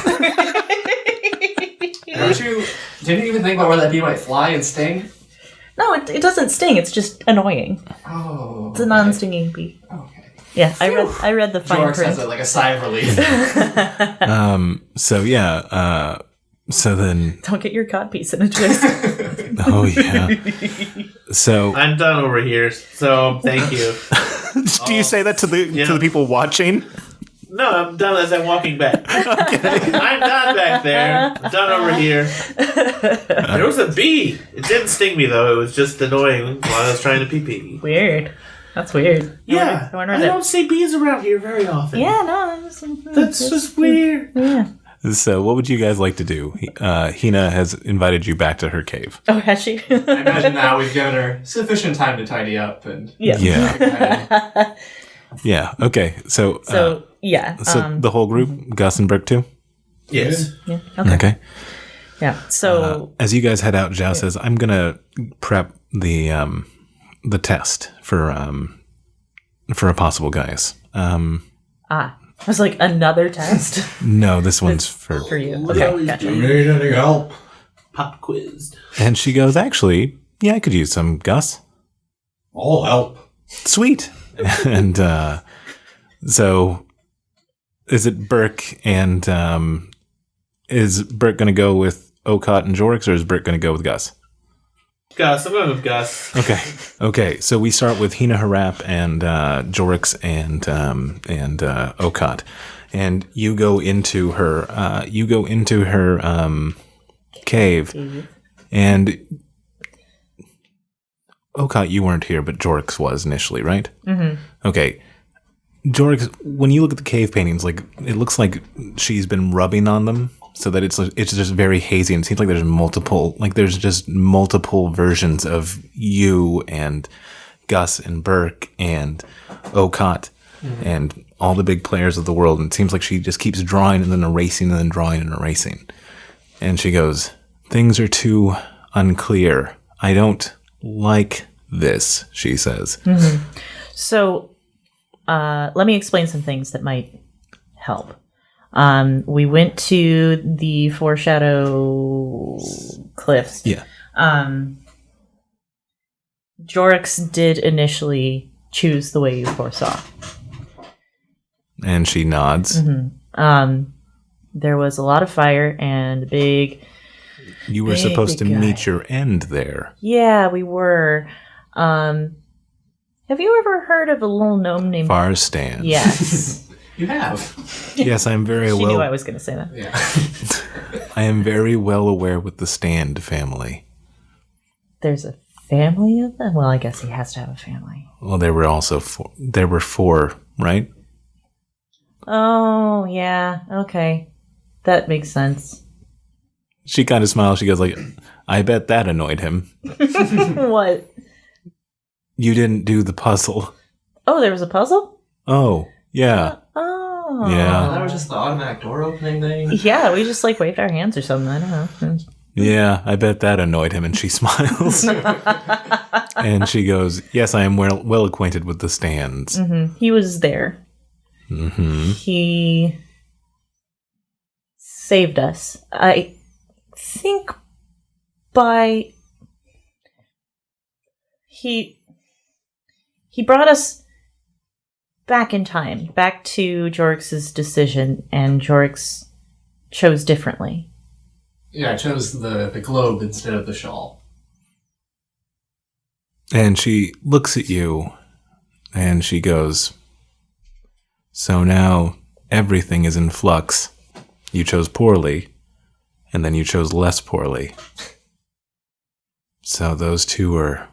Didn't you even think about where that bee might fly and sting? No, it doesn't sting. It's just annoying. Oh. It's a non-stinging bee. Okay. Yeah, I read the fine Jorrix print. has like a sigh of relief. So yeah. So then. Don't get your codpiece in a twist. Oh yeah. So I'm done over here, so thank you. do you say that to the people watching? No, I'm done as I'm walking back. I'm done back there. I'm done over here. There was a bee. It didn't sting me, though. It was just annoying while I was trying to pee-pee. Weird. That's weird. Yeah. I don't see bees around here very often. Yeah, no. That's just weird. Yeah. So what would you guys like to do? Hina has invited you back to her cave. Oh, has she? I imagine now we've given her sufficient time to tidy up and Yeah. Yeah. Okay. So. Yeah. So the whole group, Gus and Burke too. Yes. Yeah. Okay. Okay. Yeah. So As you guys head out, Zhao says, "I'm gonna prep the test for a possible guys." I was like another test No, this one's for. for you. We Okay. always Gotcha. Do you need any help? Pop quiz. And she goes, "Actually, yeah, I could use some, Gus. I'll help. Sweet." And so, is it Burke and is Burke going to go with Okot and Jorrix, or is Burke going to go with Gus? Gus. I'm going with Gus. Okay. So we start with Hina Harap and Jorrix and Okot, and you go into her. Cave, and Okot, you weren't here, but Jorrix was initially, right? Mm-hmm. Okay. Jorrix, when you look at the cave paintings, like it looks like she's been rubbing on them, so that it's just very hazy, and it seems like there's multiple versions of you and Gus and Burke and Okot and all the big players of the world, and it seems like she just keeps drawing and then erasing and then drawing and erasing. And she goes, "Things are too unclear. I don't like this," she says. Mm-hmm. So, let me explain some things that might help. We went to the Foreshadow Cliffs. Yeah. Jorrix did initially choose the way you foresaw. And she nods. There was a lot of fire and a big... You were supposed to big guy. meet your end there. Yeah, we were. Have you ever heard of a little gnome named... Farstand. Yes. You have. Yes, I'm very She well... knew I was going to say that. Yeah. I am very well aware with the Stand family. There's a family of them? Well, I guess he has to have a family. Well, there were also four. There were four, right? Oh, yeah. Okay. That makes sense. She kind of smiles. She goes like, I bet that annoyed him. What? You didn't do the puzzle. Oh, there was a puzzle? Oh, yeah. Oh. Yeah. That was just the automatic door opening thing. Yeah, we just like waved our hands or something. I don't know. Yeah, I bet that annoyed him. And she smiles. And she goes, yes, I am well acquainted with the Stands. He was there. He saved us. I think by... He brought us back in time, back to Jorrix's decision, and Jorrix chose differently. Yeah, I chose the globe instead of the shawl. And she looks at you and she goes, so now everything is in flux. You chose poorly, and then you chose less poorly. So those two are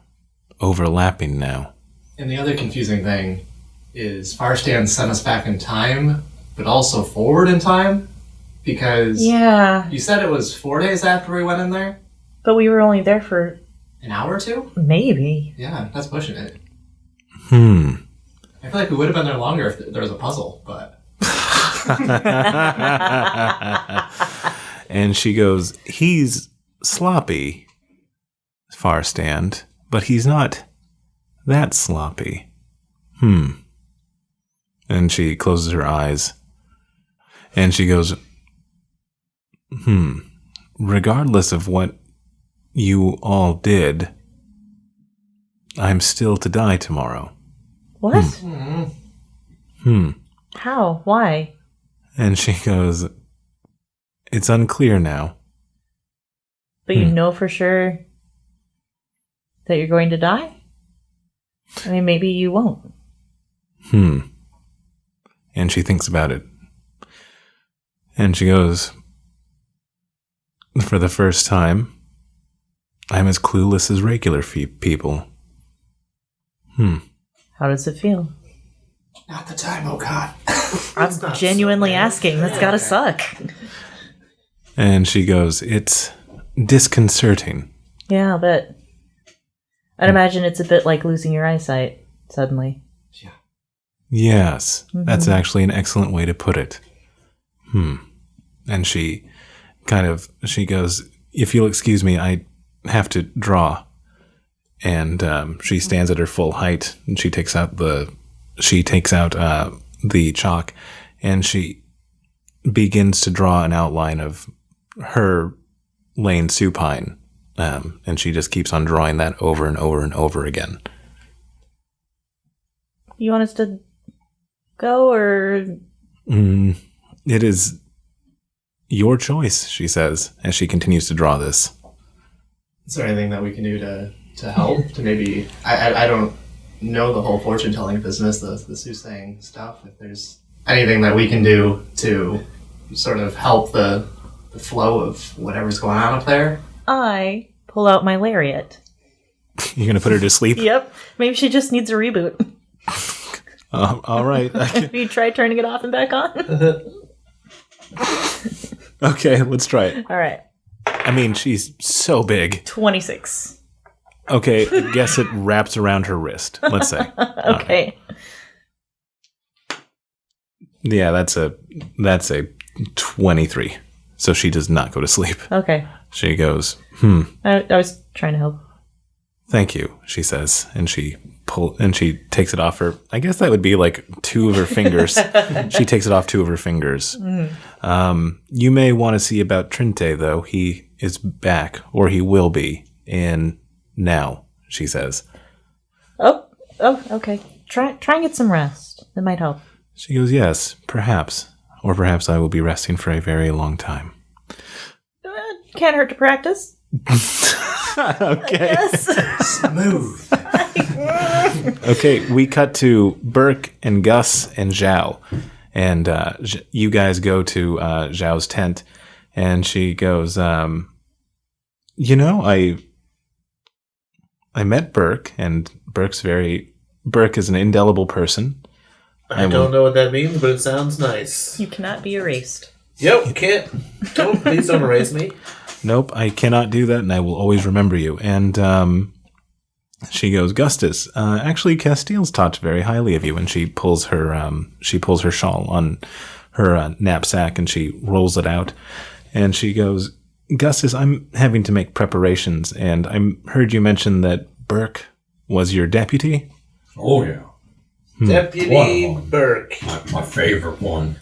overlapping now. And the other confusing thing is Farstand sent us back in time, but also forward in time, because Yeah, you said it was 4 days after we went in there? but we were only there for An hour or two? maybe. Yeah, that's pushing it. Hmm. I feel like we would have been there longer if there was a puzzle, but... And she goes, he's sloppy, Farstand, but he's not that sloppy. And she closes her eyes. And she goes, regardless of what you all did, I'm still to die tomorrow. What? How? Why? And she goes, it's unclear now. But you know for sure that you're going to die? I mean, maybe you won't. And she thinks about it. And she goes, for the first time, I'm as clueless as regular people. How does it feel? Not the time, oh god. I'm genuinely asking. That's gotta suck. And she goes, it's disconcerting. Yeah, but I'd imagine it's a bit like losing your eyesight suddenly. Yeah. Yes, that's actually an excellent way to put it. And she goes, if you'll excuse me, I have to draw. And she stands at her full height, and she takes out the chalk, and she begins to draw an outline of her lane supine. And she just keeps on drawing that over and over and over again. You want us to go, or... It is your choice, she says, as she continues to draw this. Is there anything that we can do to help? To maybe... I don't know the whole fortune-telling business, the soothsaying stuff. If there's anything that we can do to sort of help the flow of whatever's going on up there. I pull out my lariat. You're going to put her to sleep? Yep. Maybe she just needs a reboot. All right. Have you tried turning it off and back on? Okay, let's try it. All right. I mean, she's so big. 26. Okay, I guess it wraps around her wrist, let's say. Okay. Yeah, that's a 23. So she does not go to sleep. Okay. She goes, I was trying to help. thank you, she says, and she takes it off her. I guess that would be like 2 of her fingers. She takes it off 2 of her fingers. You may want to see about Trinte, though. He is back, or he will be, in now, she says. Oh, okay. Try and get some rest. That might help. She goes, yes, perhaps. Or perhaps I will be resting for a very long time. Can't hurt to practice. Okay. Smooth. Okay, we cut to Burke and Gus and Zhao. And you guys go to Zhao's tent. And she goes, I met Burke, and Burke is an indelible person. I don't know what that means, but it sounds nice. You cannot be erased. Yep, can't. Please don't erase me. Nope, I cannot do that, and I will always remember you. And she goes, Gustus, actually, Castile's talked very highly of you. And she pulls her shawl on her knapsack, and she rolls it out. And she goes, Gustus, I'm having to make preparations, and I heard you mention that Burke was your deputy. Oh, yeah. Deputy Burke. My favorite one.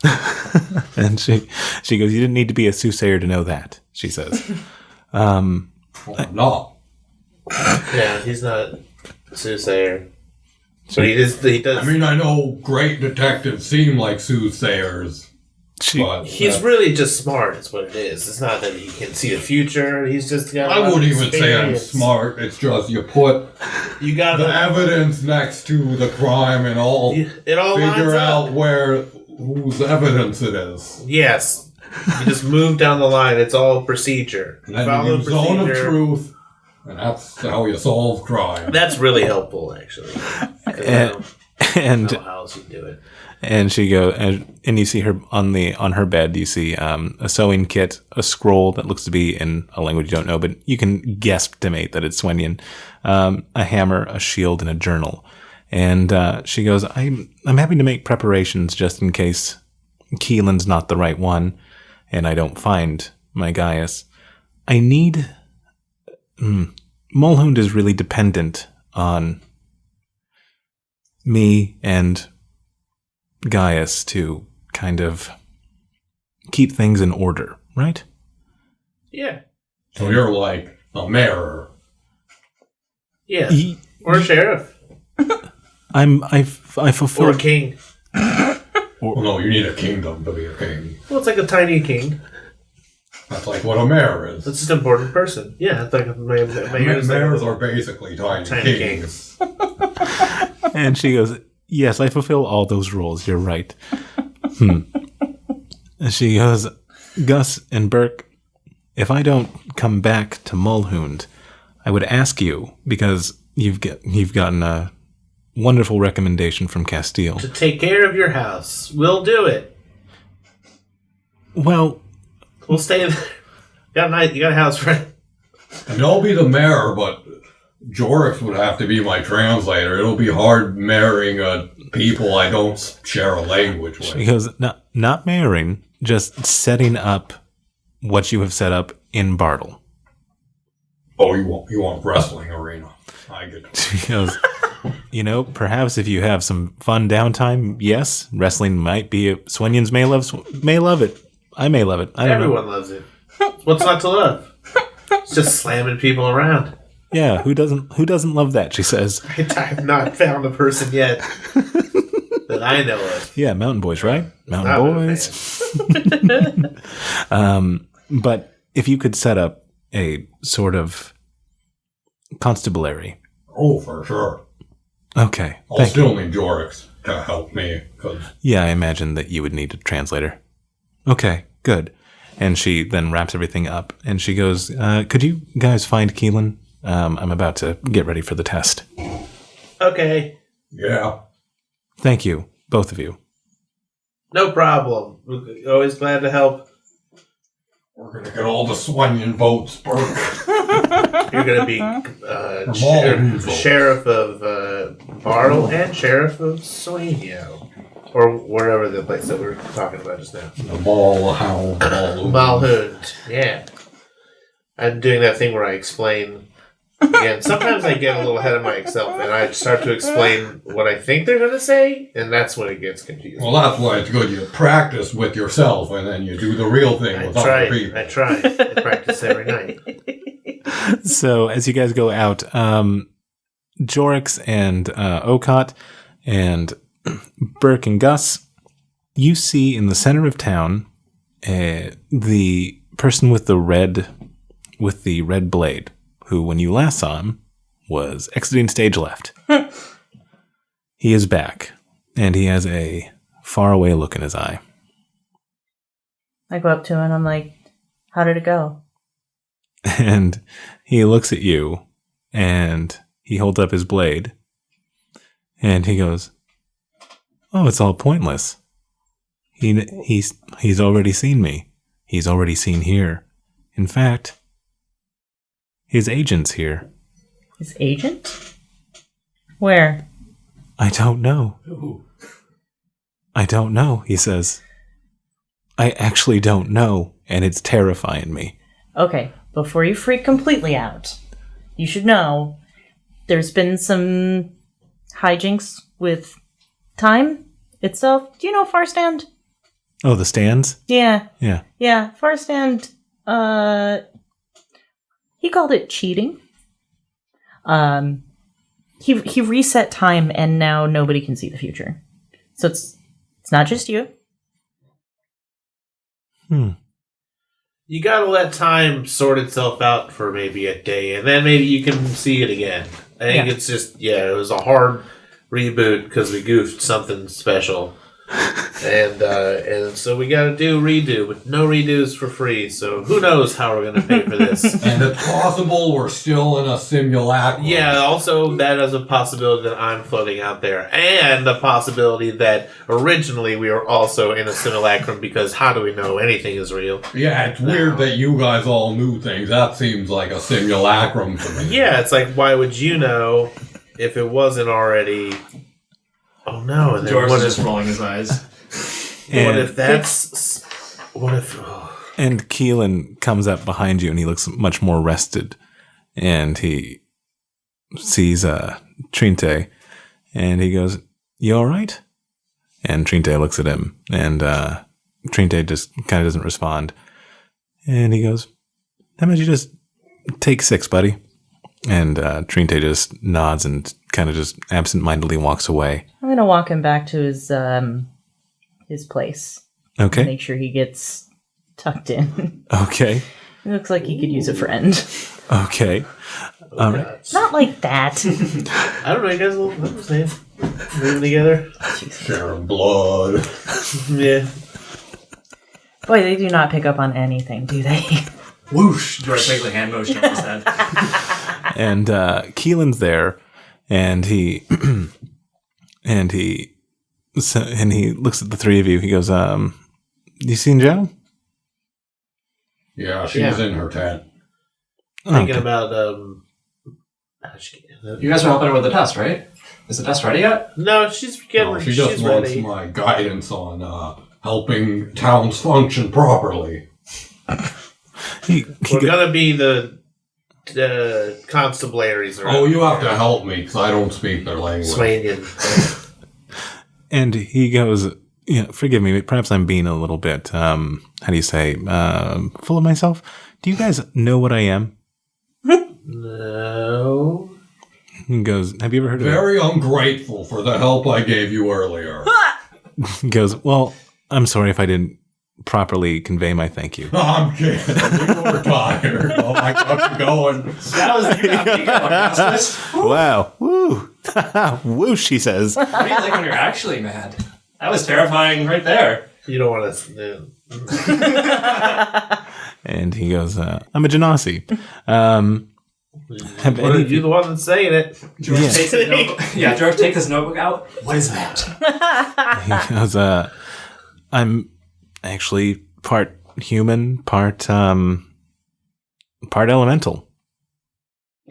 And she goes, you didn't need to be a soothsayer to know that, she says. Well, no. Yeah, he's not a soothsayer. But he does. I mean, I know great detectives seem like soothsayers. But he's really just smart, is what it is. It's not that he can see the future. He's just got I wouldn't even say I'm smart. It's just you put the evidence next to the crime and it all figure out whose evidence it is. Yes. You just move down the line. It's all procedure. And then you use zone of truth, and that's how you solve crime. That's really helpful, actually. And know how else you do it. And she goes, and you see her on her bed. You see a sewing kit, a scroll that looks to be in a language you don't know, but you can guesstimate that it's Swenyan. A hammer, a shield, and a journal. And she goes, I'm happy to make preparations just in case Keelan's not the right one, and I don't find my Gaius. I need. Mulhound is really dependent on me and Gaius to kind of keep things in order, right? Yeah. So you're like a mayor. Yeah. Or a sheriff. I fulfill... Or a king. Well, no, you need a kingdom to be a king. Well, it's like a tiny king. That's like what a mayor is. That's just an important person. Yeah, it's like mayors are basically tiny kings. And she goes, yes, I fulfill all those roles. You're right. And she goes, Gus and Burke, if I don't come back to Mulhound, I would ask you, because you've gotten a wonderful recommendation from Castile. To take care of your house. We'll do it. Well... We'll stay there. You got a house, right? And I'll be the mayor, but Jorrix would have to be my translator. It'll be hard marrying people I don't share a language with. She goes, not marrying, just setting up what you have set up in Bartle. Oh, you want wrestling arena. I get it. She goes, perhaps if you have some fun downtime, yes, wrestling might be... Swenyans may love it. I may love it. I don't know. Everyone loves it. What's not to love? It's just slamming people around. Yeah, who doesn't love that, she says. I've not found a person yet that I know of. Yeah, Mountain Boys, right? Mountain Boys. But if you could set up a sort of constabulary. Oh, for sure. Okay. I'll still need Jorrix to help me. Yeah, I imagine that you would need a translator. Okay, good. And she then wraps everything up, and she goes, could you guys find Keelan? I'm about to get ready for the test. Okay. Yeah. Thank you, both of you. No problem. We're always glad to help. We're going to get all the Swenyan votes, Burke. You're going to be sheriff of Bartle and sheriff of Soenio. Or wherever the place that we were talking about just now. The Mulhound. Mulhound, yeah. I'm doing that thing where I explain. Again, sometimes I get a little ahead of myself and I start to explain what I think they're going to say, and that's when it gets confusing. Well, that's why it's good you practice with yourself and then you do the real thing with other people. I try. I practice every night. So, as you guys go out, Jorrix and Okot and Burke and Gus, you see in the center of town the person with the red blade, who, when you last saw him, was exiting stage left. He is back, and he has a faraway look in his eye. I go up to him and I'm like, how did it go? And he looks at you, and he holds up his blade, and he goes, "Oh, it's all pointless. He's already seen me. He's already seen here. In fact, his agent's here." His agent? Where? "I don't know. Ooh. I don't know," he says. "I actually don't know, and it's terrifying me." Okay, before you freak completely out, you should know there's been some hijinks with time itself. Do you know Farstand? Oh, the stands? Yeah. Yeah. Yeah, Farstand, he called it cheating. He reset time and now nobody can see the future. So it's not just you. You gotta let time sort itself out for maybe a day, and then maybe you can see it again. I think it's just, it was a hard reboot because we goofed something special. And so we gotta redo, but no redos for free, so who knows how we're gonna pay for this. And it's possible we're still in a simulacrum. Yeah, also that is a possibility that I'm floating out there. And the possibility that originally we were also in a simulacrum, because how do we know anything is real? Yeah, it's weird that you guys all knew things. That seems like a simulacrum to me. Yeah, it's like, why would you know if it wasn't already... Oh no, and then George what is just if... rolling his eyes. What if that's... What if... And Keelan comes up behind you, and he looks much more rested. And he sees Trinte, and he goes, "You all right?" And Trinte looks at him, and Trinte just kind of doesn't respond. And he goes, "How about you just take 6, buddy?" And Trinte just nods and kind of just absent-mindedly walks away. I'm gonna walk him back to his place. Okay. Make sure he gets tucked in. Okay. It looks like he could use a friend. Okay. All right. Not like that. I don't know, you guys will... I'm just saying. Moving together. Sharing blood. Yeah. Boy, they do not pick up on anything, do they? Whoosh! George makes a hand motion on his head. And Keelan's there, and he looks at the three of you. He goes, "You seen Joe?" Yeah, she's in her tent. Thinking about, You guys are helping her with the test, right? Is the test ready yet? No, she's getting... No, she just she's wants ready. my guidance on helping towns function properly. He We're gonna be the constabularies around. Oh, you have to help me because I don't speak their language. Swanian. And he goes, "Forgive me, perhaps I'm being a little bit, how do you say, full of myself. Do you guys know what I am?" No. He goes, "Have you ever heard of it?" Very ungrateful for the help I gave you earlier. He goes, "Well, I'm sorry if I didn't properly convey my thank you." I'm kidding. You were tired. Oh, I got you going. That was you got me going, Augustus. Wow. Woo. Whoosh, he says. What do you like when you're actually mad? That was terrifying right there. You don't want to... And he goes, "I'm a Genasi. Have What any are of you you... the one that's saying it? George takes his notebook. Yeah, George takes his notebook out. What is that? He goes, "I'm actually part human, part elemental."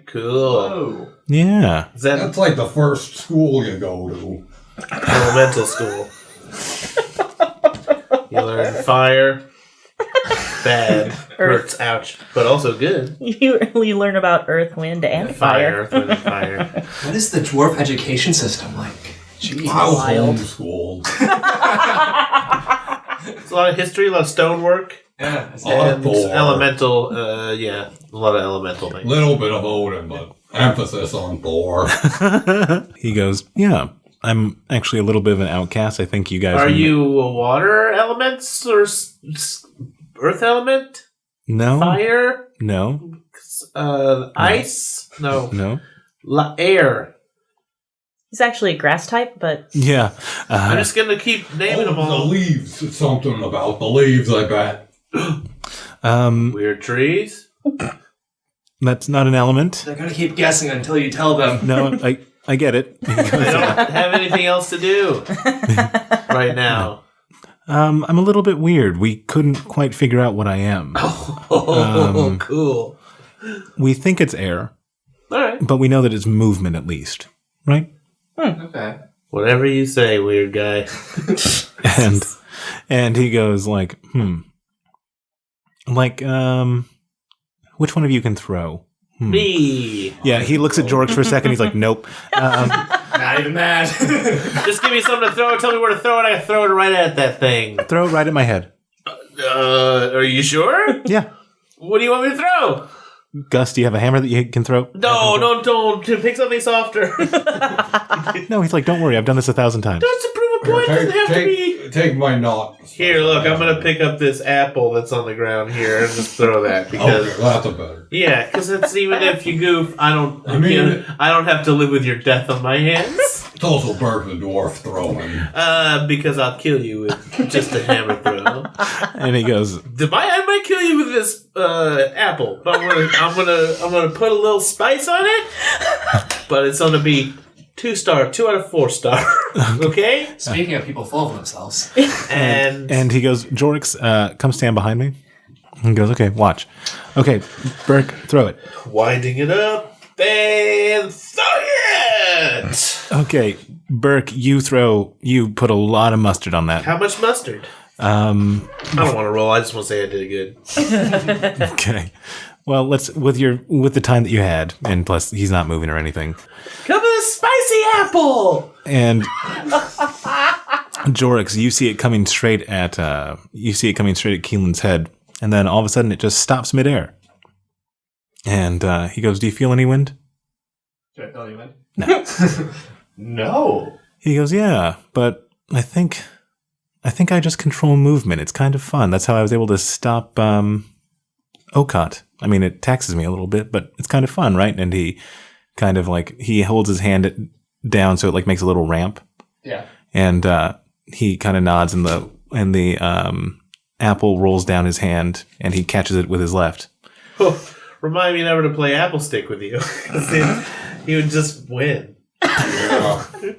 Cool. Oh. Yeah. Is that That's like the first school you go to. elemental school? You learn fire, bad, hurts, ouch, but also good. You really learn about earth, wind, and Fire, fire. earth, wind, and fire. What is the dwarf education system like? Jeez. I was Wild. homeschooled. It's a lot of history, a lot of stonework, Yeah. Oh, and Thor. elemental. A lot of elemental things. Little bit of Odin, but Emphasis on Thor. He goes, yeah, I'm actually a little bit of an outcast. I think you guys... Are you a water elements or earth element? No. Fire? No. Ice? No. No. Air. He's actually a grass type, but Yeah. I'm just going to keep naming them The all. leaves. It's something about the leaves, I bet. Weird trees? That's not an element. They're gonna keep guessing until you tell them. No, I get it. I don't have anything else to do right now. I'm a little bit weird. We couldn't quite figure out what I am. Oh, cool. We think it's air, All right. but we know that it's movement at least, right? Okay. Whatever you say, weird guy. And he goes like, like, which one of you can throw? Me. Yeah, he looks at Jorrix for a second. He's like, nope. Not even that. Just give me something to throw. Tell me where to throw it. I can throw it right at that thing. Throw it right at my head. Are you sure? Yeah. What do you want me to throw? Gus, do you have a hammer that you can throw? No, don't. Pick something softer. No, he's like, don't worry. I've done this 1,000 times. Just to prove a point, doesn't have to be. Take my knot. Here, look. I'm gonna pick up this apple that's on the ground here and just throw that because. Okay, that's a better. Yeah, because it's even if you goof, I don't have to live with your death on my hands. It's also Bert the dwarf throwing. Because I'll kill you with just a hammer throw. And he goes, I might kill you with this apple, but I'm gonna put a little spice on it. But it's gonna be 2-star, 2 out of 4 star. Okay. Speaking of people full of themselves. And he goes, Jorrix, come stand behind me. He goes, okay, watch. Okay, Burke, throw it. winding it up and throw it. Okay, Burke, you put a lot of mustard on that. How much mustard? I don't want to roll. I just want to say I did it good. Okay. Well, let's with the time that you had, and plus he's not moving or anything. Come with a spicy apple. And Jorrix, you see it coming straight at Keelan's head, and then all of a sudden it just stops midair. And he goes, "Do you feel any wind?" Do I feel any wind? No. No. He goes, "Yeah, but I think I just control movement. It's kind of fun. That's how I was able to stop Okot. I mean, it taxes me a little bit, but it's kind of fun, right?" And he kind of he holds his hand down so it makes a little ramp. Yeah. And he kind of nods, and the apple rolls down his hand, and he catches it with his left. Oh, remind me never to play apple stick with you. He would just win.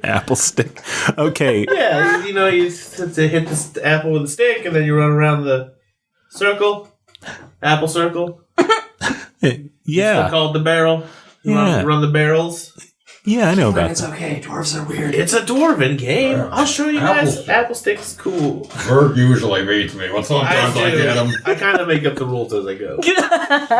Apple stick. Okay. Yeah, you have to hit the apple with a stick, and then you run around the circle. Apple circle. Yeah. It's called the barrel. You run the barrels. Yeah, I know about It's that. okay. Dwarves are weird. It's a dwarven game. I'll show you guys. Stick. Apple stick's cool. Bert usually beats me, but sometimes I get him. I kind of make up the rules as I go.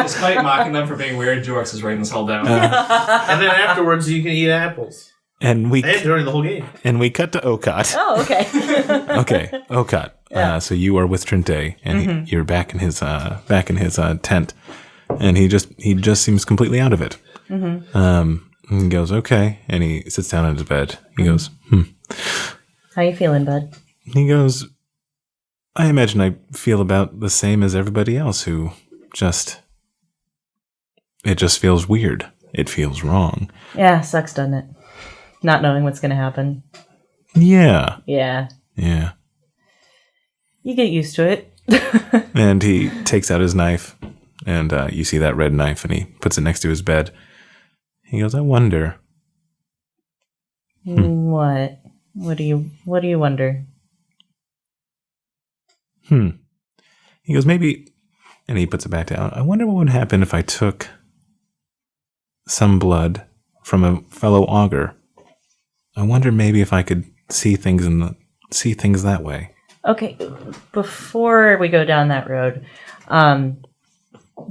Despite mocking them for being weird, Jorrix is writing this all down. And then afterwards, you can eat apples. And during the whole game. And we cut to Okot. Oh, okay. Okay, Okot. Yeah. So you are with Trinte, and you're back in his tent, and he just seems completely out of it. And he goes, okay, and he sits down on his bed. He goes, How you feeling, bud? He goes, I imagine I feel about the same as everybody else who it just feels weird. It feels wrong. Yeah, sucks, doesn't it? Not knowing what's going to happen. Yeah. Yeah. Yeah. You get used to it. And he takes out his knife, and you see that red knife, and he puts it next to his bed. He goes, I wonder. What? What do you wonder? He goes, maybe, and he puts it back down. I wonder what would happen if I took some blood from a fellow augur. I wonder maybe if I could see things that way. Okay, before we go down that road,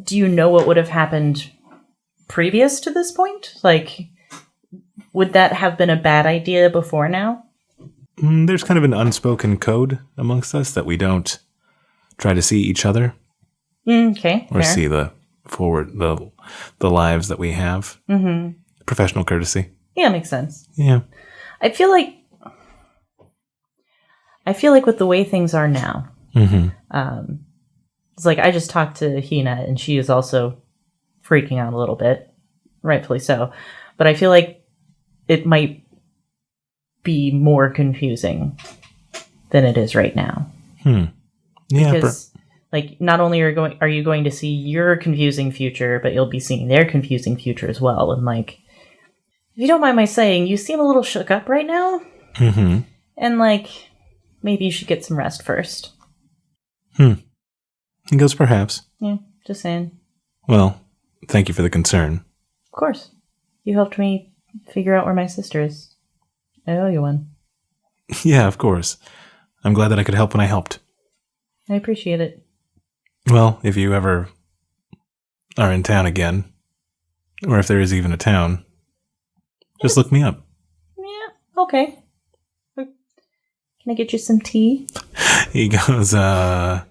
do you know what would have happened previous to this point? Like, would that have been a bad idea before now? There's kind of an unspoken code amongst us that we don't try to see each other. Okay, or fair. see the lives that we have. Mm-hmm. professional courtesy. Yeah, makes sense. Yeah. I feel like with the way things are now, it's like I just talked to Hina, and she is also freaking out a little bit, rightfully so. But I feel like it might be more confusing than it is right now. Yeah. Because, like, not only are you going to see your confusing future, but you'll be seeing their confusing future as well. And, like, if you don't mind my saying, you seem a little shook up right now. Mm-hmm. And, like, maybe you should get some rest first. He goes, perhaps. Yeah, just saying. Well, thank you for the concern. Of course. You helped me figure out where my sister is. I owe you one. Yeah, of course. I'm glad that I could help when I helped. I appreciate it. Well, if you ever are in town again, or if there is even a town, just look me up. Yeah, okay. Can I get you some tea? He goes, I'm...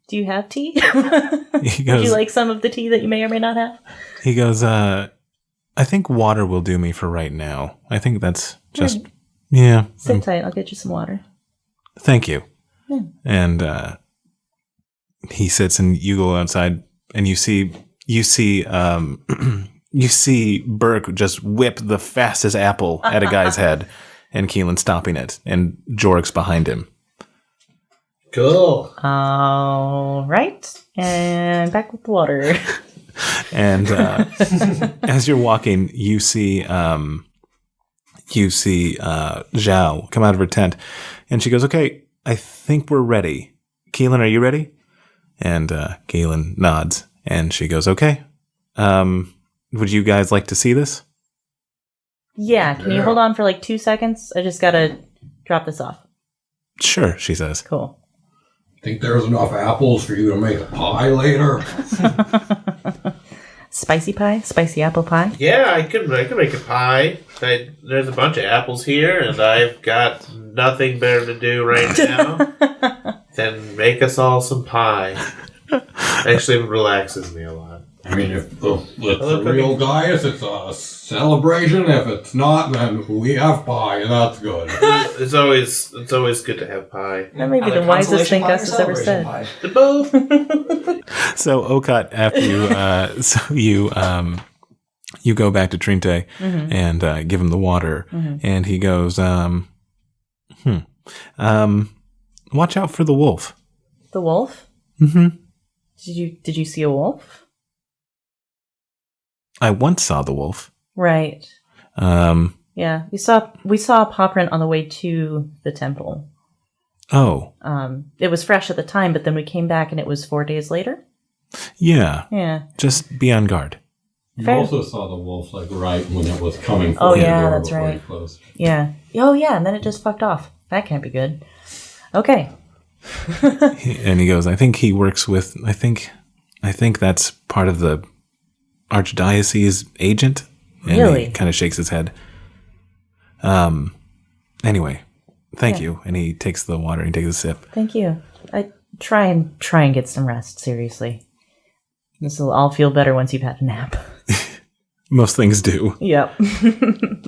Do you have tea? He goes, Would you like some of the tea that you may or may not have? He goes, I think water will do me for right now. I think that's just... Right. Yeah. Sit tight, I'll get you some water. Thank you. Yeah. And he sits, and you go outside, and you see Burke just whip the fastest apple at a guy's head, and Keelan stopping it, and Jorrix behind him. Cool. All right. And back with the water. And as you're walking, you see Zhao come out of her tent, and she goes, "Okay, I think we're ready. Keelan, are you ready?" And Keelan nods, and she goes, "Okay. Would you guys like to see this?" Yeah, can you hold on for like 2 seconds? I just gotta drop this off. Sure, she says. Cool. Think there's enough apples for you to make a pie later? Spicy pie? Spicy apple pie? Yeah, I could make a pie. There's a bunch of apples here, and I've got nothing better to do right now than make us all some pie. Actually, it relaxes me a lot. I mean, if it's a real Gaius, it's a celebration. If it's not, then we have pie, and that's good. It's always good to have pie. That may be the wisest thing Gus has ever said. Both. So Okat, after you go back to Trinte and give him the water, and he goes, watch out for the wolf. The wolf? Mm-hmm. Did you see a wolf? I once saw the wolf. Right. Yeah, we saw a paw print on the way to the temple. Oh. It was fresh at the time, but then we came back and it was 4 days later. Yeah. Yeah. Just be on guard. You Fair. also saw the wolf like right when it was coming. Oh, the yeah, door that's before right. you closed. Yeah. Oh yeah, and then it just fucked off. That can't be good. Okay. And he goes, I think he works with, I think that's part of the Archdiocese agent. And Really? he kind of shakes his head. Anyway, thank you. And he takes the water and he takes a sip. Thank you. I try and get some rest, seriously. This will all feel better once you've had a nap. Most things do. Yep.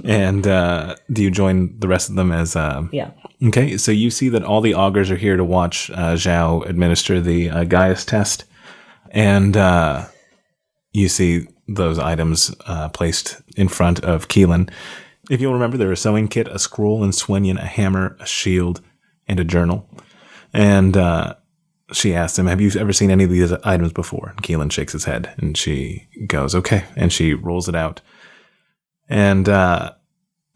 And do you join the rest of them as... Yeah. Okay, so you see that all the augurs are here to watch Zhao administer the Gaius test. And you see those items placed in front of Keelan. If you'll remember, there are a sewing kit, a scroll and swinion, a hammer, a shield, and a journal. And she asks him, have you ever seen any of these items before? And Keelan shakes his head, and she goes, okay. And she rolls it out. And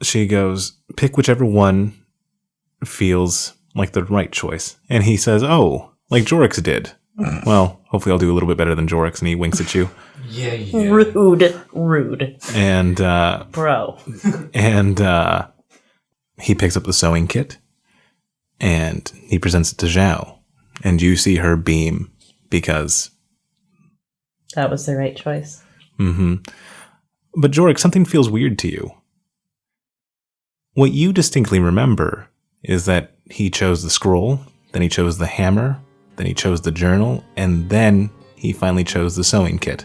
she goes, pick whichever one feels like the right choice. And he says, oh, like Jorrix did. Well, hopefully I'll do a little bit better than Jorrix. And he winks at you. Yeah. Rude. And Bro. And he picks up the sewing kit and he presents it to Zhao. And you see her beam because That was the right choice. Mm-hmm. But Jorrix, something feels weird to you. What you distinctly remember is that he chose the scroll, then he chose the hammer, then he chose the journal, and then he finally chose the sewing kit.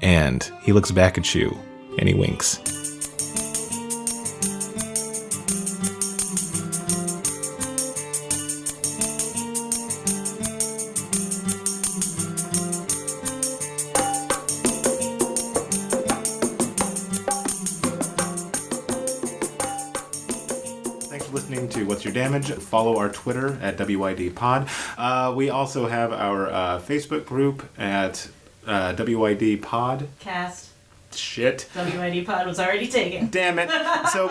And he looks back at you, and he winks. Listening to What's Your Damage. Follow our Twitter at WYDpod. We also have our Facebook group at WYDpod. Cast. Shit. WID pod was already taken. Damn it. So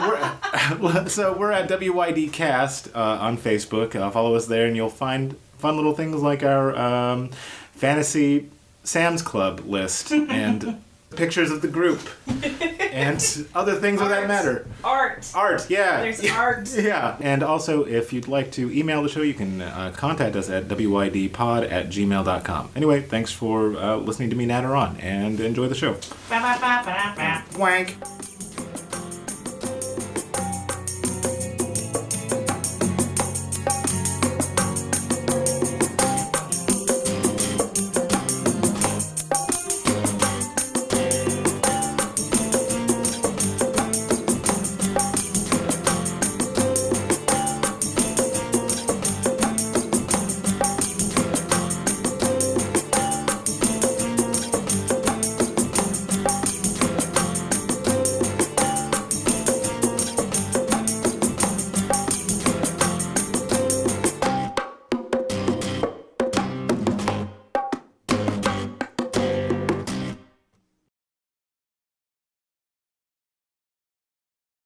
we're at WYD Cast on Facebook. Follow us there and you'll find fun little things like our Fantasy Sam's Club list and pictures of the group and other things of that matter. Art, yeah. There's art. Yeah. And also, if you'd like to email the show, you can contact us at wydpod@gmail.com. Anyway, thanks for listening to me natter on, and enjoy the show. Ba, ba, ba, ba, ba. Wank.